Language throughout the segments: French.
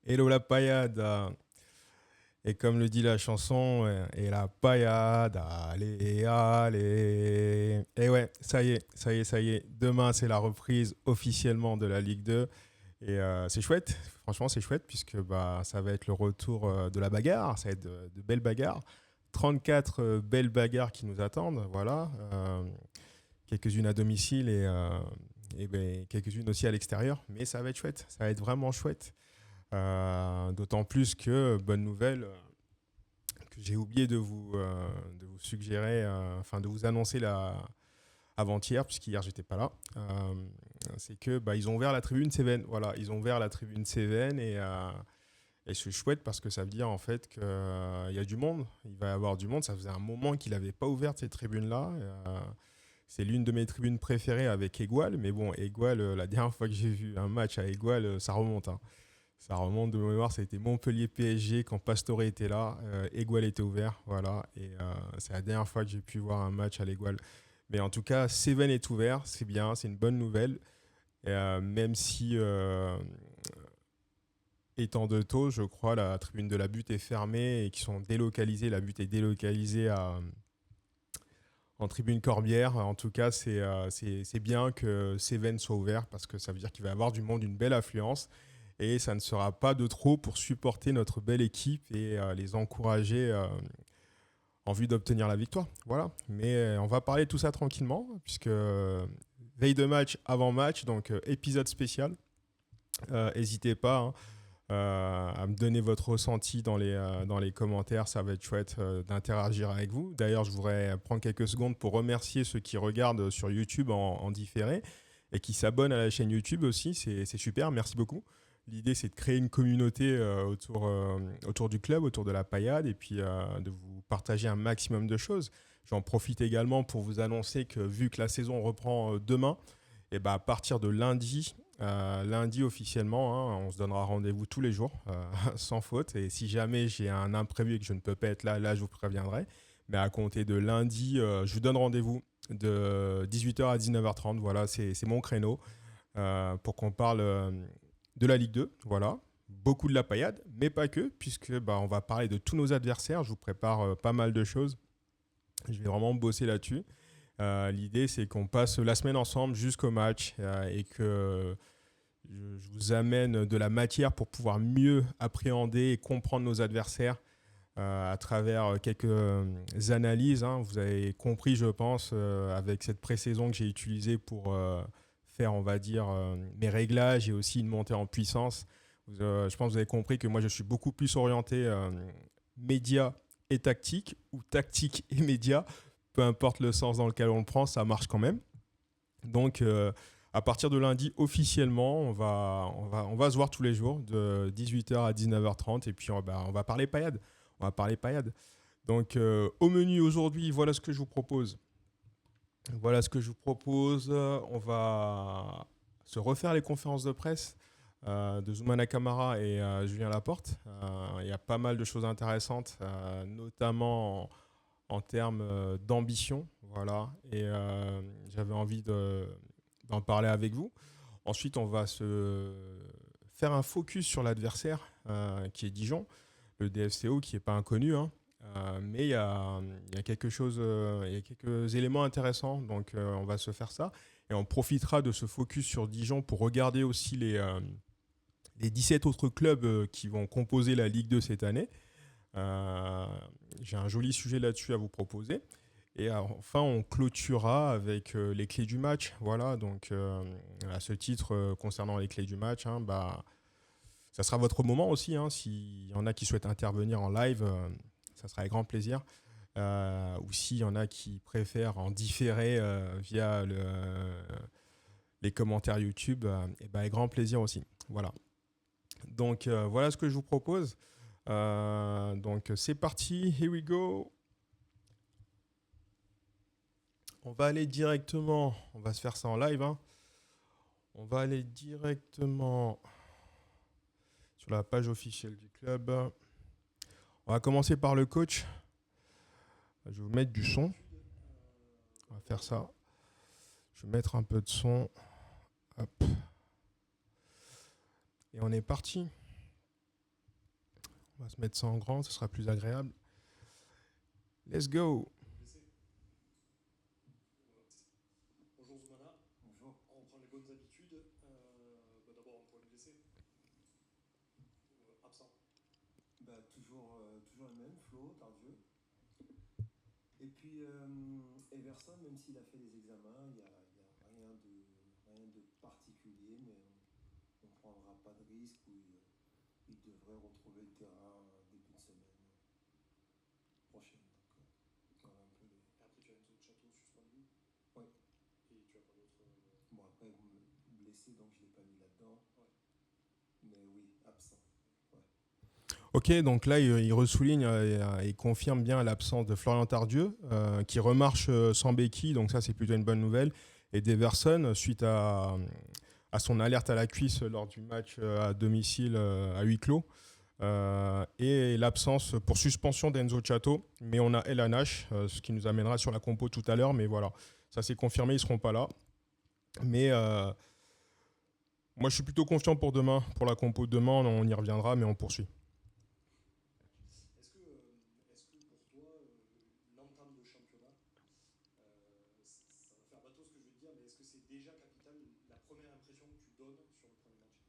Hello la paillade. Et comme le dit la chanson, et la paillade, allez, allez. Et ouais, ça y est, ça y est, ça y est. Demain, c'est la reprise officiellement de la Ligue 2. Et c'est chouette, franchement, c'est chouette, puisque bah, ça va être le retour de la bagarre. Ça va être de belles bagarres. 34 belles bagarres qui nous attendent, voilà. Quelques-unes à domicile et ben, quelques-unes aussi à l'extérieur. Mais ça va être chouette, ça va être vraiment chouette. D'autant plus que, bonne nouvelle, que j'ai oublié de vous suggérer, enfin de vous annoncer avant-hier, puisqu'hier j'étais pas là, c'est que bah, ils ont ouvert la tribune Cévennes. Voilà, ils ont ouvert la tribune Cévennes et c'est chouette parce que ça veut dire en fait qu'il y a du monde, il va y avoir du monde. Ça faisait un moment qu'il n'avait pas ouvert ces tribunes-là. C'est l'une de mes tribunes préférées avec Égual, mais bon, Égual, la dernière fois que j'ai vu un match à Égual, ça remonte, hein. Ça remonte de mémoire, ça a été Montpellier PSG quand Pastore était là, Égual était ouvert, voilà, et c'est la dernière fois que j'ai pu voir un match à l'Égual. Mais en tout cas, Seven est ouvert, c'est bien, c'est une bonne nouvelle, et, même si étant de taux, je crois, la tribune de la butte est fermée et qu'ils sont délocalisés, la butte est délocalisée en tribune Corbière. En tout cas, c'est bien que Seven soit ouvert parce que ça veut dire qu'il va y avoir du monde, une belle affluence et ça ne sera pas de trop pour supporter notre belle équipe et les encourager en vue d'obtenir la victoire. Voilà. Mais on va parler de tout ça tranquillement, puisque veille de match, avant match, donc épisode spécial. N'hésitez pas, hein, à me donner votre ressenti dans les commentaires. Ça va être chouette d'interagir avec vous. D'ailleurs, je voudrais prendre quelques secondes pour remercier ceux qui regardent sur YouTube en différé et qui s'abonnent à la chaîne YouTube aussi. C'est super, merci beaucoup. L'idée, c'est de créer une communauté autour du club, autour de la paillade, et puis de vous partager un maximum de choses. J'en profite également pour vous annoncer que vu que la saison reprend demain, et ben à partir de lundi, lundi officiellement, hein, on se donnera rendez-vous tous les jours, sans faute. Et si jamais j'ai un imprévu et que je ne peux pas être là, là je vous préviendrai. Mais à compter de lundi, je vous donne rendez-vous de 18h à 19h30. Voilà, c'est mon créneau pour qu'on parle de la Ligue 2. Voilà. Beaucoup de la paillade, mais pas que, puisque bah, on va parler de tous nos adversaires. Je vous prépare pas mal de choses. Je vais vraiment bosser là-dessus. L'idée, c'est qu'on passe la semaine ensemble jusqu'au match et que je vous amène de la matière pour pouvoir mieux appréhender et comprendre nos adversaires à travers quelques analyses, hein. Vous avez compris, je pense, avec cette pré-saison que j'ai utilisée pour faire, on va dire, mes réglages et aussi une montée en puissance. Je pense que vous avez compris que moi, je suis beaucoup plus orienté média et tactique, ou tactique et média. Peu importe le sens dans lequel on le prend, ça marche quand même. Donc, à partir de lundi, officiellement, on va se voir tous les jours de 18h à 19h30 et puis on va parler paillade. On va parler paillade. Donc, au menu aujourd'hui, voilà ce que je vous propose. Voilà ce que je vous propose. On va se refaire les conférences de presse de Zoumana Camara et Julien Laporte. Il y a pas mal de choses intéressantes, notamment en termes d'ambition. Voilà. Et j'avais envie d'en parler avec vous. Ensuite, on va se faire un focus sur l'adversaire qui est Dijon, le DFCO qui n'est pas inconnu, hein. Mais il y a quelque chose, il y a quelques éléments intéressants, donc on va se faire ça. Et on profitera de ce focus sur Dijon pour regarder aussi les 17 autres clubs qui vont composer la Ligue 2 cette année. Euh, j'ai un joli sujet là-dessus à vous proposer. Et enfin, on clôturera avec les clés du match. Voilà, donc à ce titre, concernant les clés du match, hein, bah, ça sera votre moment aussi, hein. S'il y en a qui souhaitent intervenir en live, ça sera avec grand plaisir. Ou s'il y en a qui préfèrent en différer via les commentaires YouTube, et ben avec grand plaisir aussi. Voilà. Donc voilà ce que je vous propose. Donc c'est parti, here we go. On va aller directement, on va se faire ça en live, hein. On va aller directement sur la page officielle du club. On va commencer par le coach. Je vais vous mettre du son. On va faire ça. Je vais mettre un peu de son. Hop. Et on est parti. On va se mettre ça en grand, ce sera plus agréable. Let's go. Bonjour Zoumana. Bonjour. On reprend les bonnes habitudes. D'abord un point de blessé. Absent. Toujours le même, Flo, Tardieu. Et puis Everson, même s'il a fait des examens, il n'y a rien de particulier, mais on ne prendra pas de risque où il devrait retrouver le terrain début de semaine prochaine. Donc, voilà un peu les... Et après tu as Enzo Chateau suspendu. Oui. Et tu as pas d'autres. Bon, après, blessé, donc je ne l'ai pas mis là-dedans. Ouais. Mais oui, absent. Ok, donc là, il ressouligne et confirme bien l'absence de Florian Tardieu, qui remarche sans béquille, donc ça, c'est plutôt une bonne nouvelle. Et d'Everson, suite à son alerte à la cuisse lors du match à domicile à huis clos. Et l'absence pour suspension d'Enzo Chato, mais on a Elan Nash, ce qui nous amènera sur la compo tout à l'heure, mais voilà, ça c'est confirmé, ils ne seront pas là. Mais moi je suis plutôt confiant pour demain, pour la compo de demain, on y reviendra, mais on poursuit. Est-ce que pour toi, l'entame de championnat, ça va faire bateau ce que je vais te dire, mais est-ce que c'est déjà capital la première impression que tu donnes sur le premier match?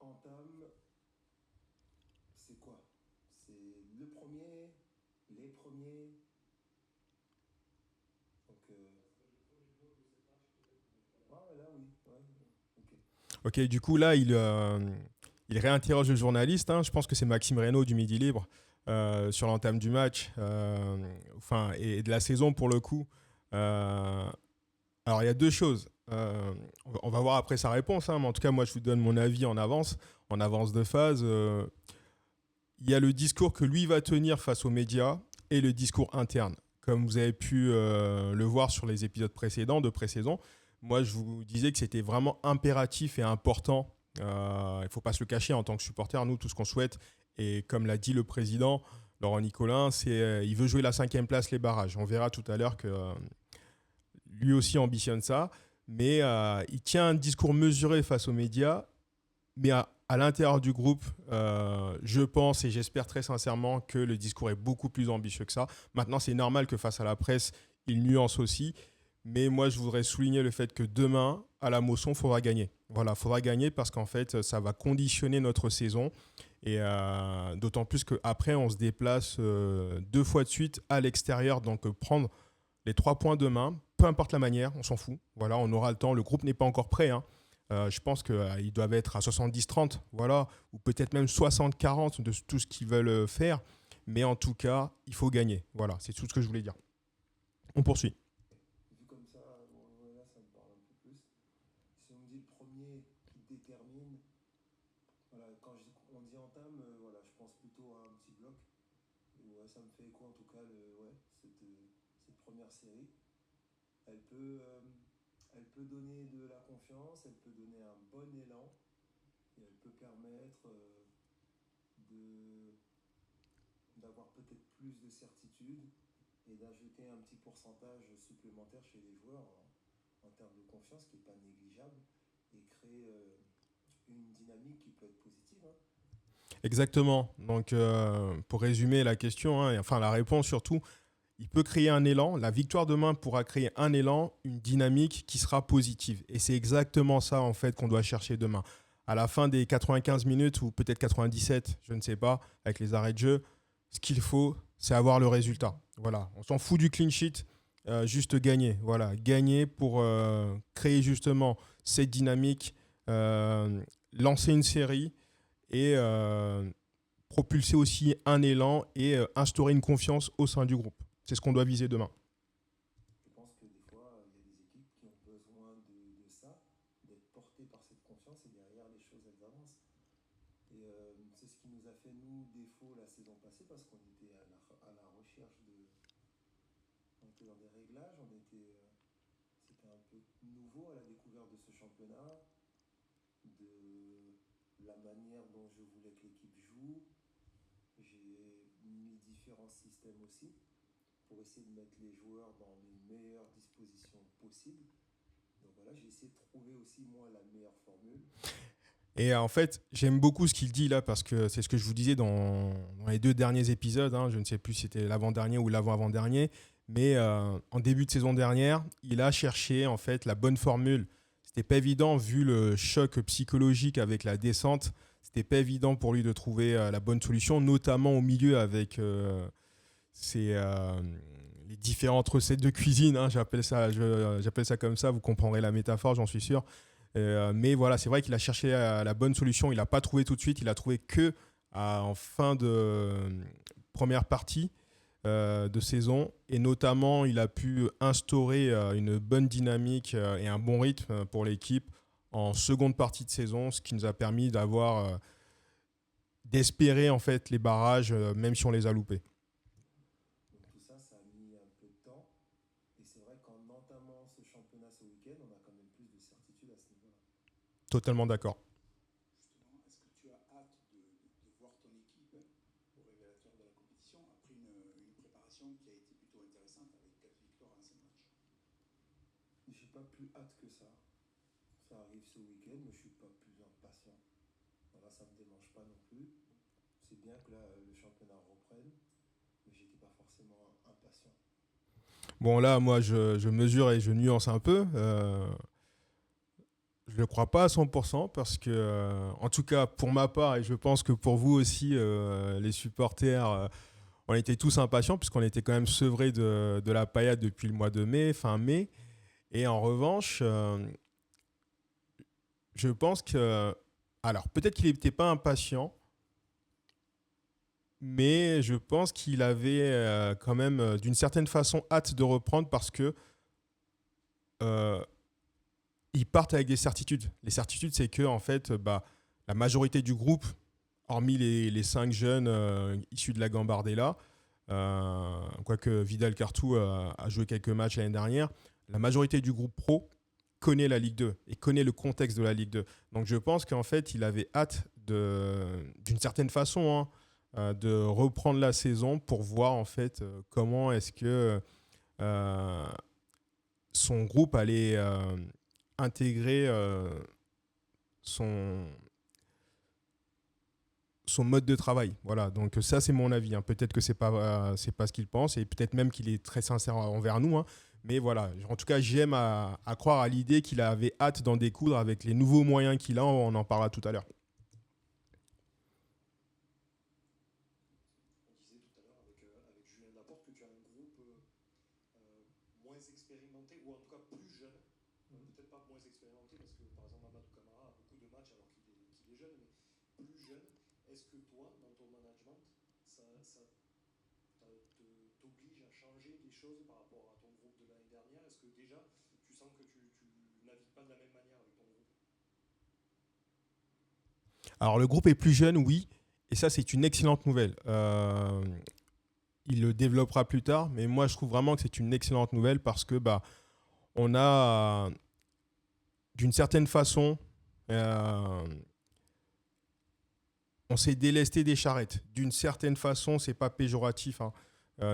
Entame, c'est quoi? C'est le premier, les premiers. Donc, là, oui. Ouais, ok. Ok, du coup là, il réinterroge le journaliste, hein, je pense que c'est Maxime Reynaud du Midi Libre, sur l'entame du match, enfin, et de la saison pour le coup. Alors il y a deux choses. On va voir après sa réponse, hein, mais en tout cas, moi je vous donne mon avis en avance de phase. Il y a le discours que lui va tenir face aux médias et le discours interne. Comme vous avez pu le voir sur les épisodes précédents de pré-saison, moi je vous disais que c'était vraiment impératif et important. Il ne faut pas se le cacher en tant que supporter, nous tout ce qu'on souhaite, et comme l'a dit le président Laurent Nicolin, c'est il veut jouer la 5e place, les barrages. On verra tout à l'heure que lui aussi ambitionne ça, mais il tient un discours mesuré face aux médias, mais à l'intérieur du groupe, je pense et j'espère très sincèrement que le discours est beaucoup plus ambitieux que ça. Maintenant, c'est normal que face à la presse, il nuance aussi, mais moi, je voudrais souligner le fait que demain, à la Mosson, il faudra gagner. Voilà, il faudra gagner parce qu'en fait, ça va conditionner notre saison. Et d'autant plus qu'après, on se déplace 2 fois de suite à l'extérieur. Donc, prendre les 3 points demain, peu importe la manière, on s'en fout. Voilà, on aura le temps. Le groupe n'est pas encore prêt, hein. Je pense qu'ils doivent être à 70-30, voilà, ou peut-être même 60-40 de tout ce qu'ils veulent faire. Mais en tout cas, il faut gagner. Voilà, c'est tout ce que je voulais dire. On poursuit. Vu comme ça, bon, là, ça me parle un peu plus. Si on me dit le premier qui détermine, voilà, on dit entame, voilà, je pense plutôt à un petit bloc. Et ouais, ça me fait écho en tout cas, cette première série. Elle peut, euh, Elle peut donner de la confiance, elle peut donner un bon élan, et elle peut permettre de, d'avoir peut-être plus de certitude et d'ajouter un petit pourcentage supplémentaire chez les joueurs en termes de confiance qui n'est pas négligeable et créer une dynamique qui peut être positive. Hein. Exactement. Donc, pour résumer la question, hein, enfin la réponse surtout, il peut créer un élan. La victoire demain pourra créer un élan, une dynamique qui sera positive. Et c'est exactement ça, en fait, qu'on doit chercher demain. À la fin des 95 minutes, ou peut-être 97, je ne sais pas, avec les arrêts de jeu, ce qu'il faut, c'est avoir le résultat. Voilà. On s'en fout du clean sheet, juste gagner. Voilà. Gagner pour créer justement cette dynamique, lancer une série et propulser aussi un élan et instaurer une confiance au sein du groupe. C'est ce qu'on doit viser demain. Je pense que des fois, il y a des équipes qui ont besoin de ça, d'être portées par cette confiance et derrière les choses elles avancent. Et c'est ce qui nous a fait nous défaut la saison passée parce qu'on était à la recherche de, on était dans des réglages, c'était un peu nouveau à la découverte de ce championnat, de la manière dont je voulais que l'équipe joue. J'ai mis différents systèmes aussi. pour essayer de mettre les joueurs dans les meilleures dispositions possibles. Donc voilà, j'ai essayé de trouver aussi moi la meilleure formule. Et en fait, j'aime beaucoup ce qu'il dit là parce que c'est ce que je vous disais dans les 2 derniers épisodes. Hein, je ne sais plus si c'était l'avant-dernier ou l'avant-avant-dernier. Mais en début de saison dernière, il a cherché en fait la bonne formule. C'était pas évident vu le choc psychologique avec la descente. C'était pas évident pour lui de trouver la bonne solution, notamment au milieu avec les différentes recettes de cuisine. Hein, j'appelle ça comme ça. Vous comprendrez la métaphore, j'en suis sûr. Mais voilà, c'est vrai qu'il a cherché la bonne solution. Il n'a pas trouvé tout de suite. Il a trouvé que en fin de première partie de saison. Et notamment, il a pu instaurer une bonne dynamique et un bon rythme pour l'équipe en seconde partie de saison, ce qui nous a permis d'espérer en fait les barrages, même si on les a loupés. Donc tout ça, ça a mis un peu de temps. Et c'est vrai qu'en entamant ce championnat ce week-end, on a quand même plus de certitude à ce niveau-là. Totalement d'accord. Justement, est-ce que tu as hâte de voir ton équipe au révélateur de la compétition après une préparation qui a été plutôt intéressante avec 4 victoires en 5 matchs? J'ai pas plus hâte que ça. Ça arrive ce week-end, mais je suis pas plus impatient. Voilà, ça me démange pas non plus. C'est bien que là, le championnat reprenne, mais j'étais pas forcément impatient. Bon, là, moi, je mesure et je nuance un peu. Je ne le crois pas à 100% parce que, en tout cas, pour ma part, et je pense que pour vous aussi, les supporters, on était tous impatients puisqu'on était quand même sevrés de la paillade depuis le mois de mai, fin mai. Et en revanche, je pense que... Alors, peut-être qu'il n'était pas impatient, mais je pense qu'il avait quand même, d'une certaine façon, hâte de reprendre parce que euh, ils partent avec des certitudes. Les certitudes, c'est que en fait, la majorité du groupe, hormis les 5 jeunes issus de la Gambardella, quoique Vidal Cartou a joué quelques matchs l'année dernière, la majorité du groupe pro connaît la Ligue 2 et connaît le contexte de la Ligue 2. Donc je pense qu'en fait, il avait hâte d'une certaine façon, hein, de reprendre la saison pour voir en fait comment est-ce que euh, son groupe allait intégrer son, son mode de travail. Voilà, donc ça c'est mon avis. Hein. Peut-être que c'est pas ce qu'il pense et peut-être même qu'il est très sincère envers nous. Hein. Mais voilà, en tout cas, j'aime à croire à l'idée qu'il avait hâte d'en découdre avec les nouveaux moyens qu'il a. On en parlera tout à l'heure. On disait tout à l'heure avec Julien Laporte que tu as un groupe moins expérimenté, ou en tout cas plus jeune. Peut-être pas moins expérimenté, parce que par exemple Amadou Camara a beaucoup de matchs alors qu'il est jeune, mais plus jeune. Est-ce que toi, dans ton management, ça t'oblige à changer des choses par rapport à ton groupe de l'année dernière? Est-ce que déjà, tu sens que tu navigues pas de la même manière avec ton groupe? Alors le groupe est plus jeune, oui, et ça c'est une excellente nouvelle. Il le développera plus tard, mais moi je trouve vraiment que c'est une excellente nouvelle parce que on a d'une certaine façon on s'est délesté des charrettes. D'une certaine façon, c'est pas péjoratif, hein.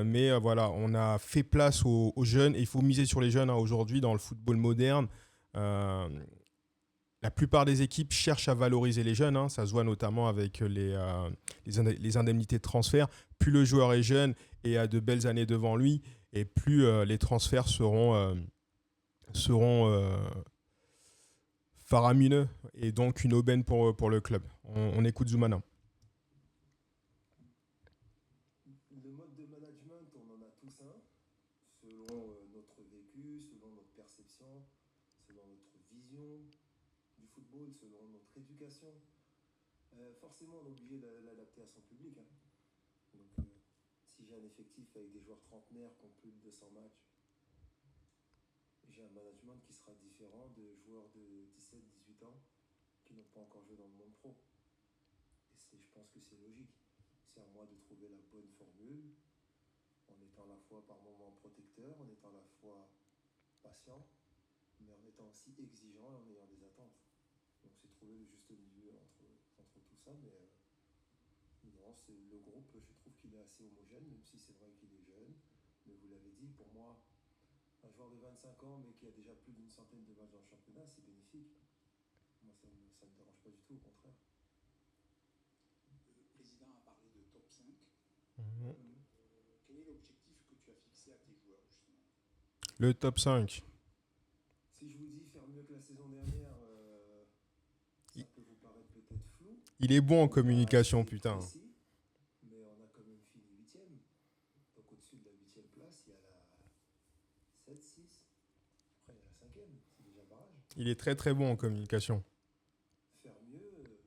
Mais voilà, on a fait place aux jeunes et il faut miser sur les jeunes hein, aujourd'hui dans le football moderne. Euh, la plupart des équipes cherchent à valoriser les jeunes. Hein. Ça se voit notamment avec les indemnités de transfert. Plus le joueur est jeune et a de belles années devant lui, et plus les transferts seront faramineux et donc une aubaine pour le club. On écoute Zoumana. Le mode de management, on en a tous un, selon notre vécu, selon notre perception, selon notre vision du football, selon notre éducation. Forcément, on est obligé de l'adapter à son public. Hein. Donc, si j'ai un effectif avec des joueurs trentenaires qui ont plus de 200 matchs, j'ai un management qui sera différent de joueurs de 17-18 ans qui n'ont pas encore joué dans le monde pro. Et je pense que c'est logique. C'est à moi de trouver la bonne formule, en étant à la fois par moments protecteur, en étant à la fois patient, mais en étant aussi exigeant et en ayant des attentes. Donc c'est trouver le juste milieu entre tout ça, mais non, le groupe, je trouve qu'il est assez homogène, même si c'est vrai qu'il est jeune, mais vous moi, un joueur de 25 ans, mais qui a déjà plus d'une centaine de matchs dans le championnat, c'est bénéfique. Moi, ça me dérange pas du tout, au contraire. Le président a parlé de top 5. Mhm. Quel est l'objectif que tu as fixé à tes joueurs, justement? Le top 5. Si je vous dis faire mieux que la saison dernière, ça peut vous paraître peut-être flou. Il est bon en Ou pas communication, assez putain. précis, mais on a quand même fini 8e. Donc au-dessus de la 8e place, il y a la 7, 6. Après, il y a la 5e. C'est déjà barrage. Il est très très bon en communication. Faire mieux,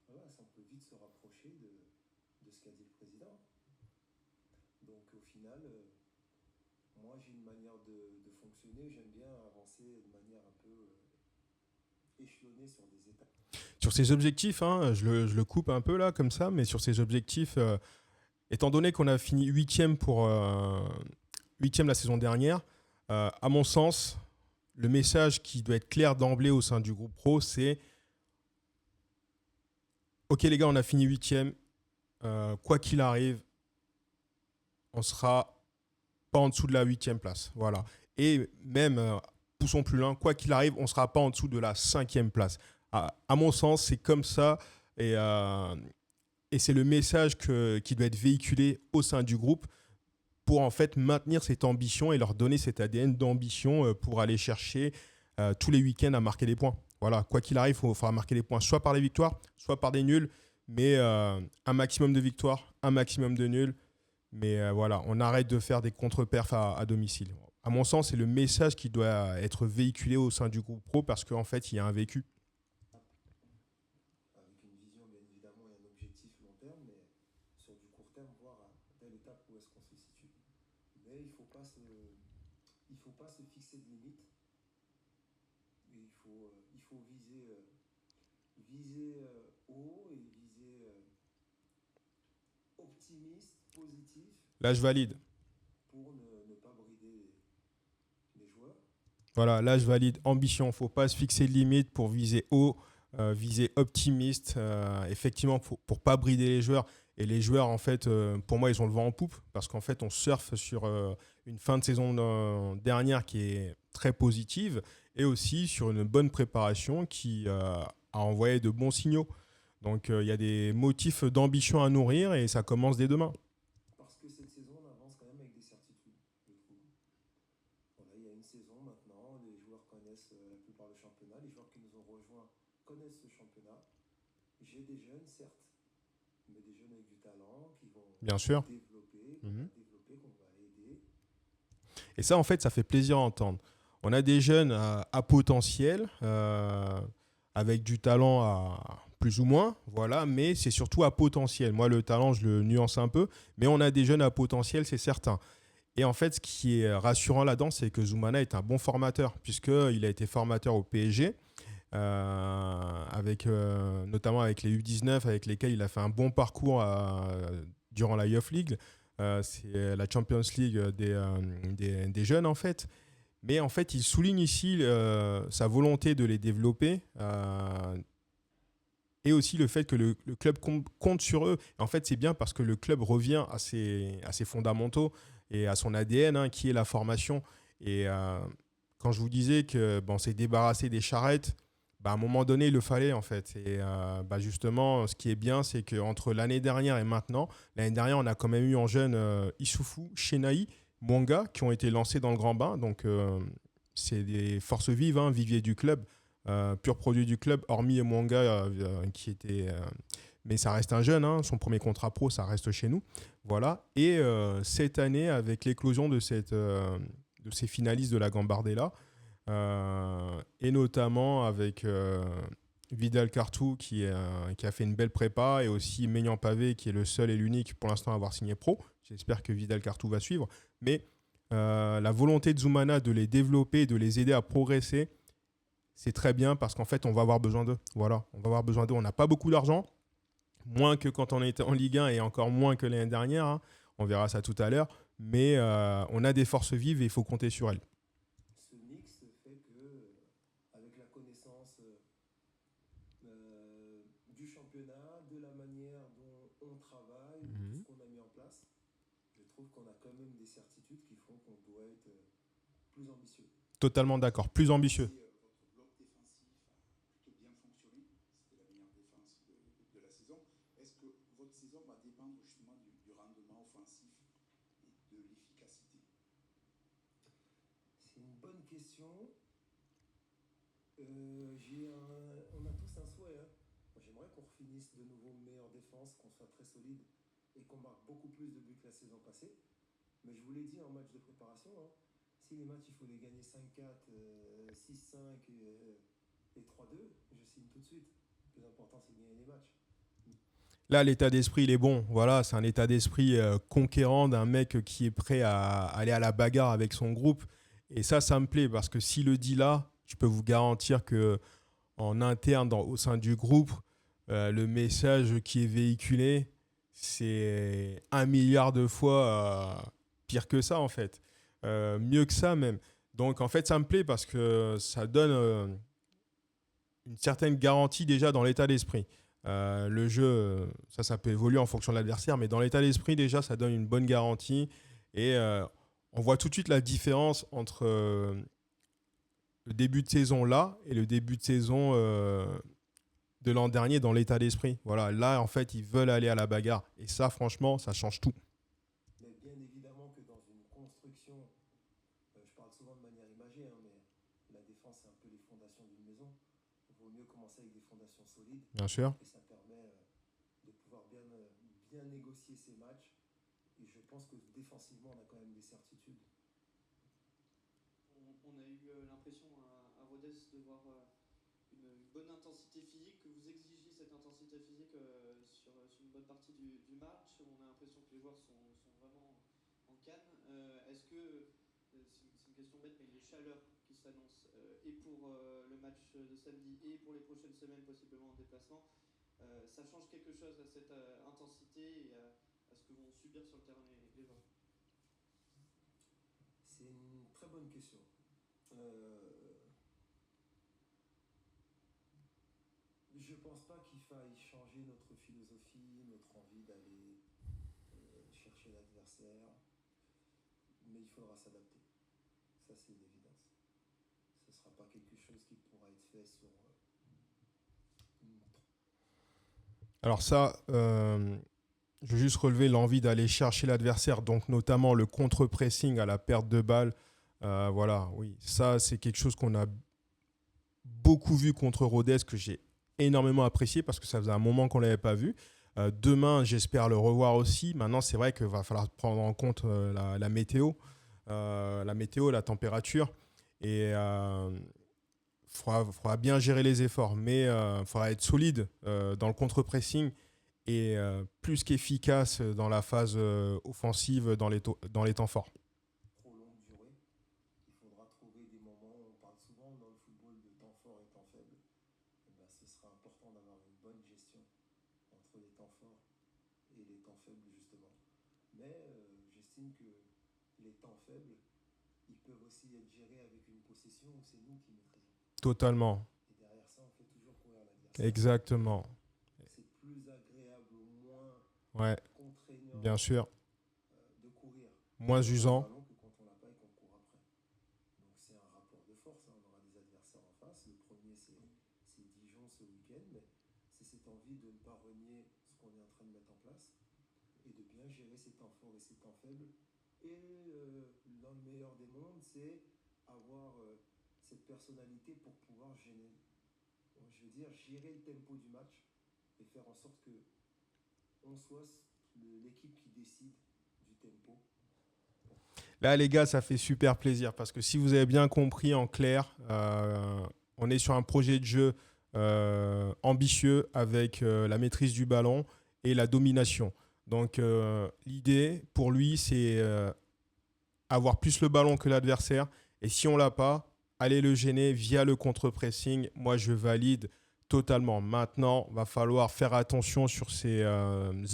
voilà, ça peut vite se rapprocher de ce qu'a dit le président. Donc au final, moi j'ai une manière de fonctionner. J'aime bien avancer de manière un peu échelonnée sur des étapes. Sur ses objectifs, hein, je le coupe un peu là comme ça, mais sur ses objectifs, étant donné qu'on a fini 8e pour 8e la saison dernière, à mon sens, le message qui doit être clair d'emblée au sein du groupe pro, c'est ok les gars, on a fini 8e, quoi qu'il arrive, on sera pas en dessous de la 8e place. Voilà. Et même, poussons plus loin, quoi qu'il arrive, on ne sera pas en dessous de la 5e place. À mon sens, c'est comme ça. Et c'est le message qui doit être véhiculé au sein du groupe pour en fait maintenir cette ambition et leur donner cet ADN d'ambition pour aller chercher tous les week-ends à marquer des points. Voilà, quoi qu'il arrive, il faudra marquer des points, soit par les victoires, soit par des nuls, mais un maximum de victoires, un maximum de nuls. Mais voilà, on arrête de faire des contre-perfs à domicile. À mon sens, c'est le message qui doit être véhiculé au sein du groupe pro parce qu'en fait, il y a un vécu. Avec une vision bien évidemment et un objectif long terme, mais sur du court terme, voir à telle étape où est-ce qu'on se situe. Mais il ne faut pas se fixer de limites. Il faut viser haut et viser optimiste, positif, Là, je valide. pour ne pas brider les joueurs. Voilà, là, je valide. Ambition, il ne faut pas se fixer de limite pour viser haut, viser optimiste. Effectivement, pour ne pas brider les joueurs. Et les joueurs, en fait, pour moi, ils ont le vent en poupe parce qu'en fait, on surfe sur une fin de saison dernière qui est très positive et aussi sur une bonne préparation qui a envoyé de bons signaux. Donc, il y a des motifs d'ambition à nourrir et ça commence dès demain. Parce que cette saison, on avance quand même avec des certitudes, je trouve. Voilà, il y a une saison maintenant, les joueurs connaissent la plupart le championnat, les joueurs qui nous ont rejoints connaissent ce championnat. J'ai des jeunes, certes, mais des jeunes avec du talent qui vont Bien sûr. développer, qu'on va développer, qu'on va aider. Et ça, en fait, ça fait plaisir à entendre. On a des jeunes à potentiel, avec du talent à plus ou moins, voilà, mais c'est surtout à potentiel. Moi, le talent, je le nuance un peu, mais on a des jeunes à potentiel, c'est certain. Et en fait, ce qui est rassurant là-dedans, c'est que Zoumana est un bon formateur, puisqu'il a été formateur au PSG, notamment avec les U19, avec lesquels il a fait un bon parcours durant la Youth League. C'est la Champions League des jeunes, en fait. Mais en fait, il souligne ici sa volonté de les développer et aussi le fait que le club compte sur eux. En fait, c'est bien parce que le club revient à ses fondamentaux et à son ADN, hein, qui est la formation. Et quand je vous disais que bon, s'est débarrassé des charrettes, bah, à un moment donné, il le fallait en fait. Et justement, ce qui est bien, c'est qu'entre l'année dernière et maintenant, l'année dernière, on a quand même eu en jeune Issoufou, Chenaï, Mwanga, qui ont été lancés dans le grand bain. Donc, c'est des forces vives, hein, vivier du club, pur produit du club, hormis Mwanga, qui était. Mais ça reste un jeune, hein, son premier contrat pro, ça reste chez nous. Voilà. Et cette année, avec l'éclosion de ces finalistes de la Gambardella, et notamment avec Vidal Cartou qui a fait une belle prépa et aussi Maignan Pavé qui est le seul et l'unique pour l'instant à avoir signé pro. J'espère que Vidal Cartou va suivre. Mais la volonté de Zoumana de les développer, de les aider à progresser, c'est très bien parce qu'en fait, on va avoir besoin d'eux. Voilà, on va avoir besoin d'eux. On n'a pas beaucoup d'argent, moins que quand on était en Ligue 1 et encore moins que l'année dernière, hein. On verra ça tout à l'heure. Mais on a des forces vives et il faut compter sur elles. Ce mix fait que, avec la connaissance du championnat, de la manière dont on travaille, de tout ce qu'on a mis en place, je trouve qu'on a quand même des certitudes qui font qu'on doit être plus ambitieux. Totalement d'accord. Plus ambitieux. Si votre bloc défensif a plutôt bien fonctionné, c'était la meilleure défense de la saison, est-ce que votre saison va dépendre justement du rendement offensif et de l'efficacité? C'est une bonne question. On a tous un souhait. Hein. Moi, j'aimerais qu'on finisse de nouveau meilleure défense, qu'on soit très solide et qu'on marque beaucoup plus de buts que la saison passée. Mais je vous l'ai dit en match de préparation, hein, si les matchs il faut les gagner 5-4, 6-5 et 3-2, je signe tout de suite. Le plus important c'est de gagner les matchs. Là, l'état d'esprit, il est bon. Voilà, c'est un état d'esprit conquérant d'un mec qui est prêt à aller à la bagarre avec son groupe. Et ça me plaît parce que s'il le dit là, je peux vous garantir que en interne, au sein du groupe, le message qui est véhiculé, c'est 1 milliard de fois pire que ça, en fait. Mieux que ça, même. Donc, en fait, ça me plaît parce que ça donne une certaine garantie déjà dans l'état d'esprit. Le jeu, ça peut évoluer en fonction de l'adversaire, mais dans l'état d'esprit, déjà, ça donne une bonne garantie. Et on voit tout de suite la différence entre le début de saison là et le début de saison de l'an dernier dans l'état d'esprit. Voilà, là, en fait, ils veulent aller à la bagarre. Et ça, franchement, ça change tout. Mais bien évidemment que dans une construction, je parle souvent de manière imagée, hein, mais la défense, c'est un peu les fondations d'une maison. Il vaut mieux commencer avec des fondations solides. Bien sûr. Et ça permet de pouvoir bien négocier ces matchs. Et je pense que défensivement, on a quand même des certitudes. On a eu l'impression à Rodez de voir une bonne intensité physique, que vous exigiez cette intensité physique sur une bonne partie du match. On a l'impression que les joueurs sont vraiment en canne. Est-ce que, c'est une question bête, mais les chaleurs qui s'annoncent, et pour le match de samedi et pour les prochaines semaines, possiblement en déplacement, ça change quelque chose à cette intensité et à ce que vont subir sur le terrain les joueurs? C'est une très bonne question. Je pense pas qu'il faille changer notre philosophie, notre envie d'aller chercher l'adversaire, mais il faudra s'adapter. Ça, c'est une évidence. Ce ne sera pas quelque chose qui pourra être fait sur une montre. Alors ça, je veux juste relever l'envie d'aller chercher l'adversaire, donc notamment le contre-pressing à la perte de balle. Voilà, oui, ça c'est quelque chose qu'on a beaucoup vu contre Rodez, que j'ai énormément apprécié parce que ça faisait un moment qu'on ne l'avait pas vu. Demain, j'espère le revoir aussi. Maintenant, c'est vrai qu'il va falloir prendre en compte la météo, la température. Et faudra bien gérer les efforts, mais il faudra être solide dans le contre-pressing et plus qu'efficace dans la phase offensive dans les temps forts. Trop longue durée, il faudra trouver des moments, on parle souvent dans le football de temps fort et temps faible. Et ben, ce sera important d'avoir une bonne gestion entre les temps forts et les temps faibles, justement. Mais j'estime que les temps faibles, ils peuvent aussi être gérés avec une possession où c'est nous qui maîtrisons. Totalement. Et derrière ça, on fait toujours courir l'adversaire. Exactement. C'est plus agréable, moins Ouais, contraignant bien sûr. de courir. Moins usant. Que quand on l'a pas et qu'on court après. Donc c'est un rapport de force. Hein. On aura des adversaires en face. Le premier, c'est Dijon ce week-end. Mais c'est cette envie de ne pas renier ce qu'on est en train de mettre en place et de bien gérer ses temps forts et ses temps faibles. Et dans le meilleur des mondes, c'est avoir cette personnalité pour pouvoir gérer le tempo du match et faire en sorte que on soit l'équipe qui décide du tempo. Là, les gars, ça fait super plaisir parce que si vous avez bien compris en clair, on est sur un projet de jeu ambitieux avec la maîtrise du ballon et la domination. Donc, l'idée pour lui, c'est avoir plus le ballon que l'adversaire. Et si on ne l'a pas, aller le gêner via le contre-pressing. Moi, je valide totalement. Maintenant, il va falloir faire attention sur ces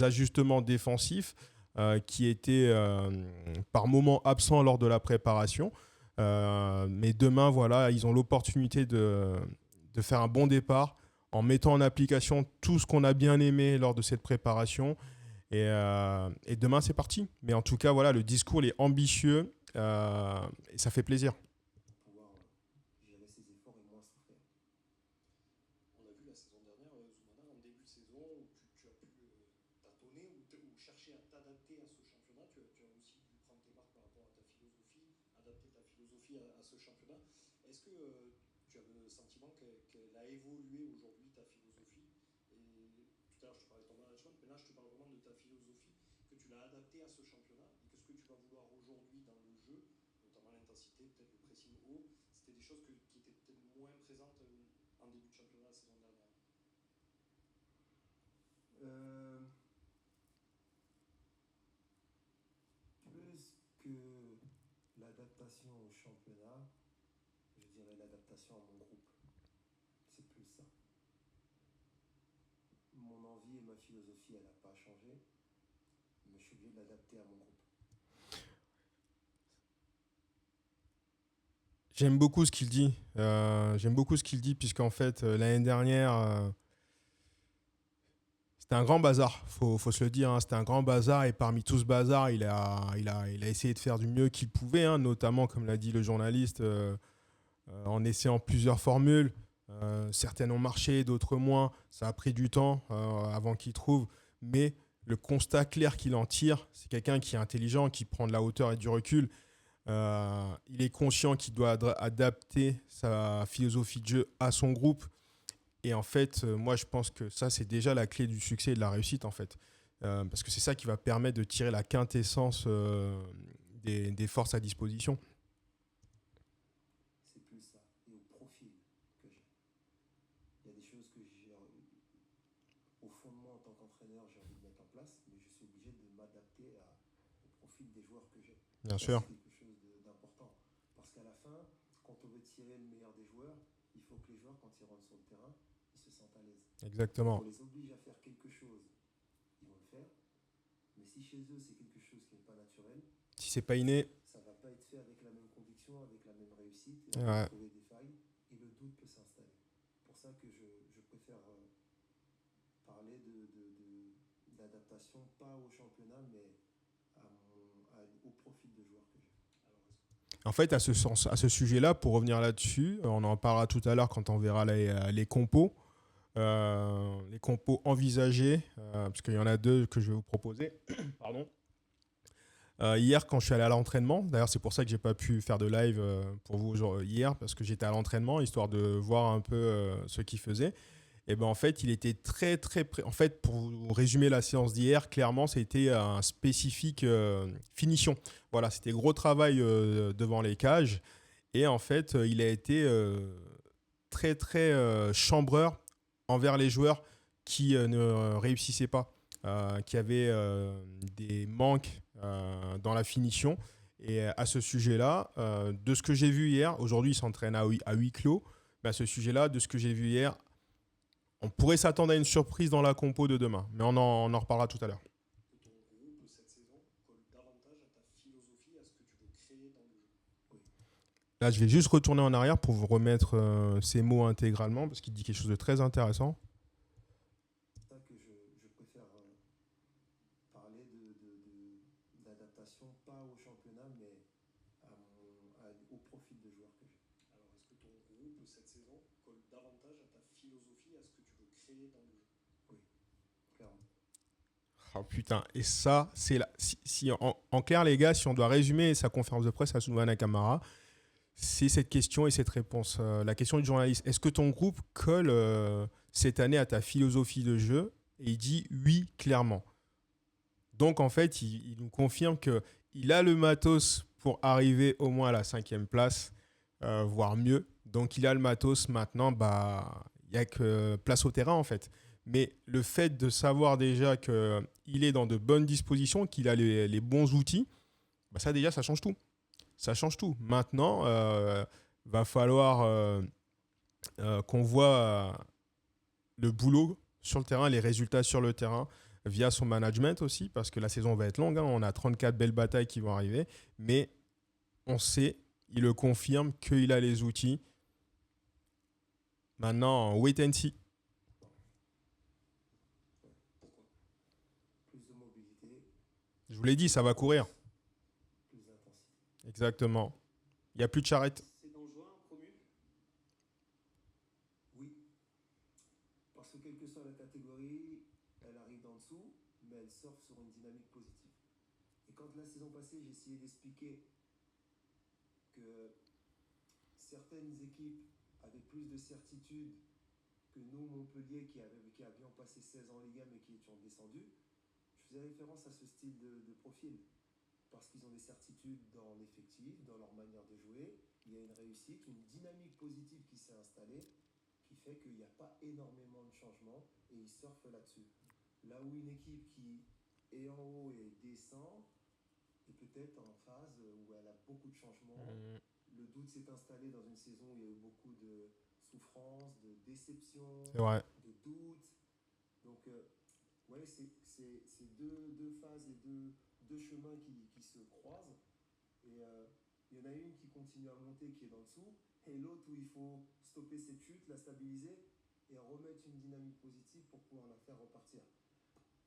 ajustements défensifs qui étaient par moments absents lors de la préparation. Mais demain, voilà, ils ont l'opportunité de faire un bon départ en mettant en application tout ce qu'on a bien aimé lors de cette préparation Et demain, c'est parti. Mais en tout cas, voilà, le discours il est ambitieux et ça fait plaisir. Pouvoir gérer ses efforts et moins souffrir. On a vu la saison dernière, Zoumana, en début de saison, où tu as pu tâtonner ou chercher à t'adapter à ce championnat. Tu as aussi dû prendre tes marques par rapport à ta philosophie, adapter ta philosophie à ce championnat. Est-ce que tu as le sentiment qu'elle a évolué aujourd'hui, ta philosophie? Et tout à l'heure, je te parlais de ton management, mais là, je te parle vraiment de ta philosophie, que tu l'as adaptée à ce championnat. Et qu'est-ce que tu vas vouloir aujourd'hui dans le jeu, notamment l'intensité, peut-être le pressing haut? C'était des choses qui étaient peut-être moins présentes en début de championnat la saison dernière. Plus que l'adaptation au championnat, je dirais l'adaptation à mon groupe. C'est plus ça. Mon envie et ma philosophie, elle n'a pas changé, mais je suis obligé de l'adapter à mon groupe. J'aime beaucoup ce qu'il dit. Puisqu'en fait, l'année dernière, c'était un grand bazar. Faut se le dire, hein, c'était un grand bazar. Et parmi tout ce bazar, il a essayé de faire du mieux qu'il pouvait, hein, notamment, comme l'a dit le journaliste, en essayant plusieurs formules. Certaines ont marché, d'autres moins. Ça a pris du temps avant qu'il trouve. Mais le constat clair qu'il en tire, c'est quelqu'un qui est intelligent, qui prend de la hauteur et du recul. Il est conscient qu'il doit adapter sa philosophie de jeu à son groupe. Et en fait, moi, je pense que ça, c'est déjà la clé du succès et de la réussite, en fait. Parce que c'est ça qui va permettre de tirer la quintessence des forces à disposition. C'est plus ça. Et au profil que j'ai. Il y a des choses que j'ai, au fond de moi, en tant qu'entraîneur, j'ai envie de mettre en place, mais je suis obligé de m'adapter au profil des joueurs que j'ai. Bien Ça, sûr. c'est quelque chose d'important. Parce qu'à la fin, quand on veut tirer le meilleur des joueurs, il faut que les joueurs, quand ils rentrent sur le terrain, ils se sentent à l'aise. Exactement. On les oblige à faire quelque chose, ils vont le faire. Mais si chez eux, c'est quelque chose qui n'est pas naturel, Si c'est pas inné, ça ne va pas être fait avec la même conviction, avec la même réussite, et on ouais. va trouver des failles, et le doute peut s'installer. C'est pour ça que je préfère parler d'adaptation, pas au championnat, mais au profil de joueur que j'ai. En fait, à ce sujet-là, pour revenir là-dessus, on en parlera tout à l'heure quand on verra les compos. Les compos envisagés, parce qu'il y en a deux que je vais vous proposer. Pardon. Hier, quand je suis allé à l'entraînement, d'ailleurs, c'est pour ça que j'ai pas pu faire de live pour vous hier, parce que j'étais à l'entraînement, histoire de voir un peu ce qu'il faisait. Et ben en fait, il était très en fait, pour vous résumer la séance d'hier, clairement, c'était un spécifique finition. Voilà, c'était gros travail devant les cages. Et en fait, il a été très chambreur envers les joueurs qui ne réussissaient pas, qui avaient des manques dans la finition. Et à ce sujet-là, de ce que j'ai vu hier, aujourd'hui il s'entraîne à huis clos, mais à ce sujet-là, de ce que j'ai vu hier, on pourrait s'attendre à une surprise dans la compo de demain, mais on en reparlera tout à l'heure. Que ton groupe, cette saison, colle davantage à ta philosophie, à ce que tu veux créer dans le jeu. Oui. Là, je vais juste retourner en arrière pour vous remettre ces mots intégralement, parce qu'il dit quelque chose de très intéressant. C'est ça que je préfère parler d'adaptation, pas au championnat, mais au profil de joueur que j'ai. Alors, est-ce que ton groupe, cette saison, colle davantage à ta philosophie, à ce que tu veux créer dans le jeu? Oui, clairement. Oh putain, et ça, c'est là. Si en clair, les gars, si on doit résumer sa conférence de presse à Zoumana Camara, c'est cette question et cette réponse. La question du journaliste, est-ce que ton groupe colle cette année à ta philosophie de jeu? Et il dit oui, clairement. Donc, en fait, il nous confirme qu'il a le matos pour arriver au moins à la 5e place, voire mieux. Donc, il a le matos. Maintenant, il n'y a que place au terrain, en fait. Mais le fait de savoir déjà qu'il est dans de bonnes dispositions, qu'il a les bons outils, ça déjà, ça change tout. Ça change tout. Maintenant, va falloir qu'on voit le boulot sur le terrain, les résultats sur le terrain, via son management aussi, parce que la saison va être longue. Hein. On a 34 belles batailles qui vont arriver. Mais on sait, il le confirme, qu'il a les outils. Maintenant, wait and see. Pourquoi ? Plus de mobilité. vous l'ai dit, ça va courir. plus d'intensité. Exactement. Il n'y a plus de charrette. C'est dangereux, un promu. Oui, parce que quelle que soit la catégorie, elle arrive d'en dessous, mais elle surfe sur une dynamique positive. Et quand la saison passée, j'ai essayé d'expliquer que certaines équipes avaient plus de certitude que nous, Montpellier, qui avions passé 16 ans en Ligue 1 mais qui étions descendus, je faisais référence à ce style de profil. Parce qu'ils ont des certitudes dans l'effectif, dans leur manière de jouer. Il y a une réussite, une dynamique positive qui s'est installée, qui fait qu'il n'y a pas énormément de changements et ils surfent là-dessus. Là où une équipe qui est en haut et descend est peut-être en phase où elle a beaucoup de changements. Le doute s'est installé dans une saison où il y a eu beaucoup de souffrance, de déception, C'est vrai. de doute. Donc, ouais, c'est deux phases et deux chemins qui se croisent. Et il y en a une qui continue à monter, qui est dans le dessous, et l'autre où il faut stopper cette chute, la stabiliser et remettre une dynamique positive pour pouvoir la faire repartir.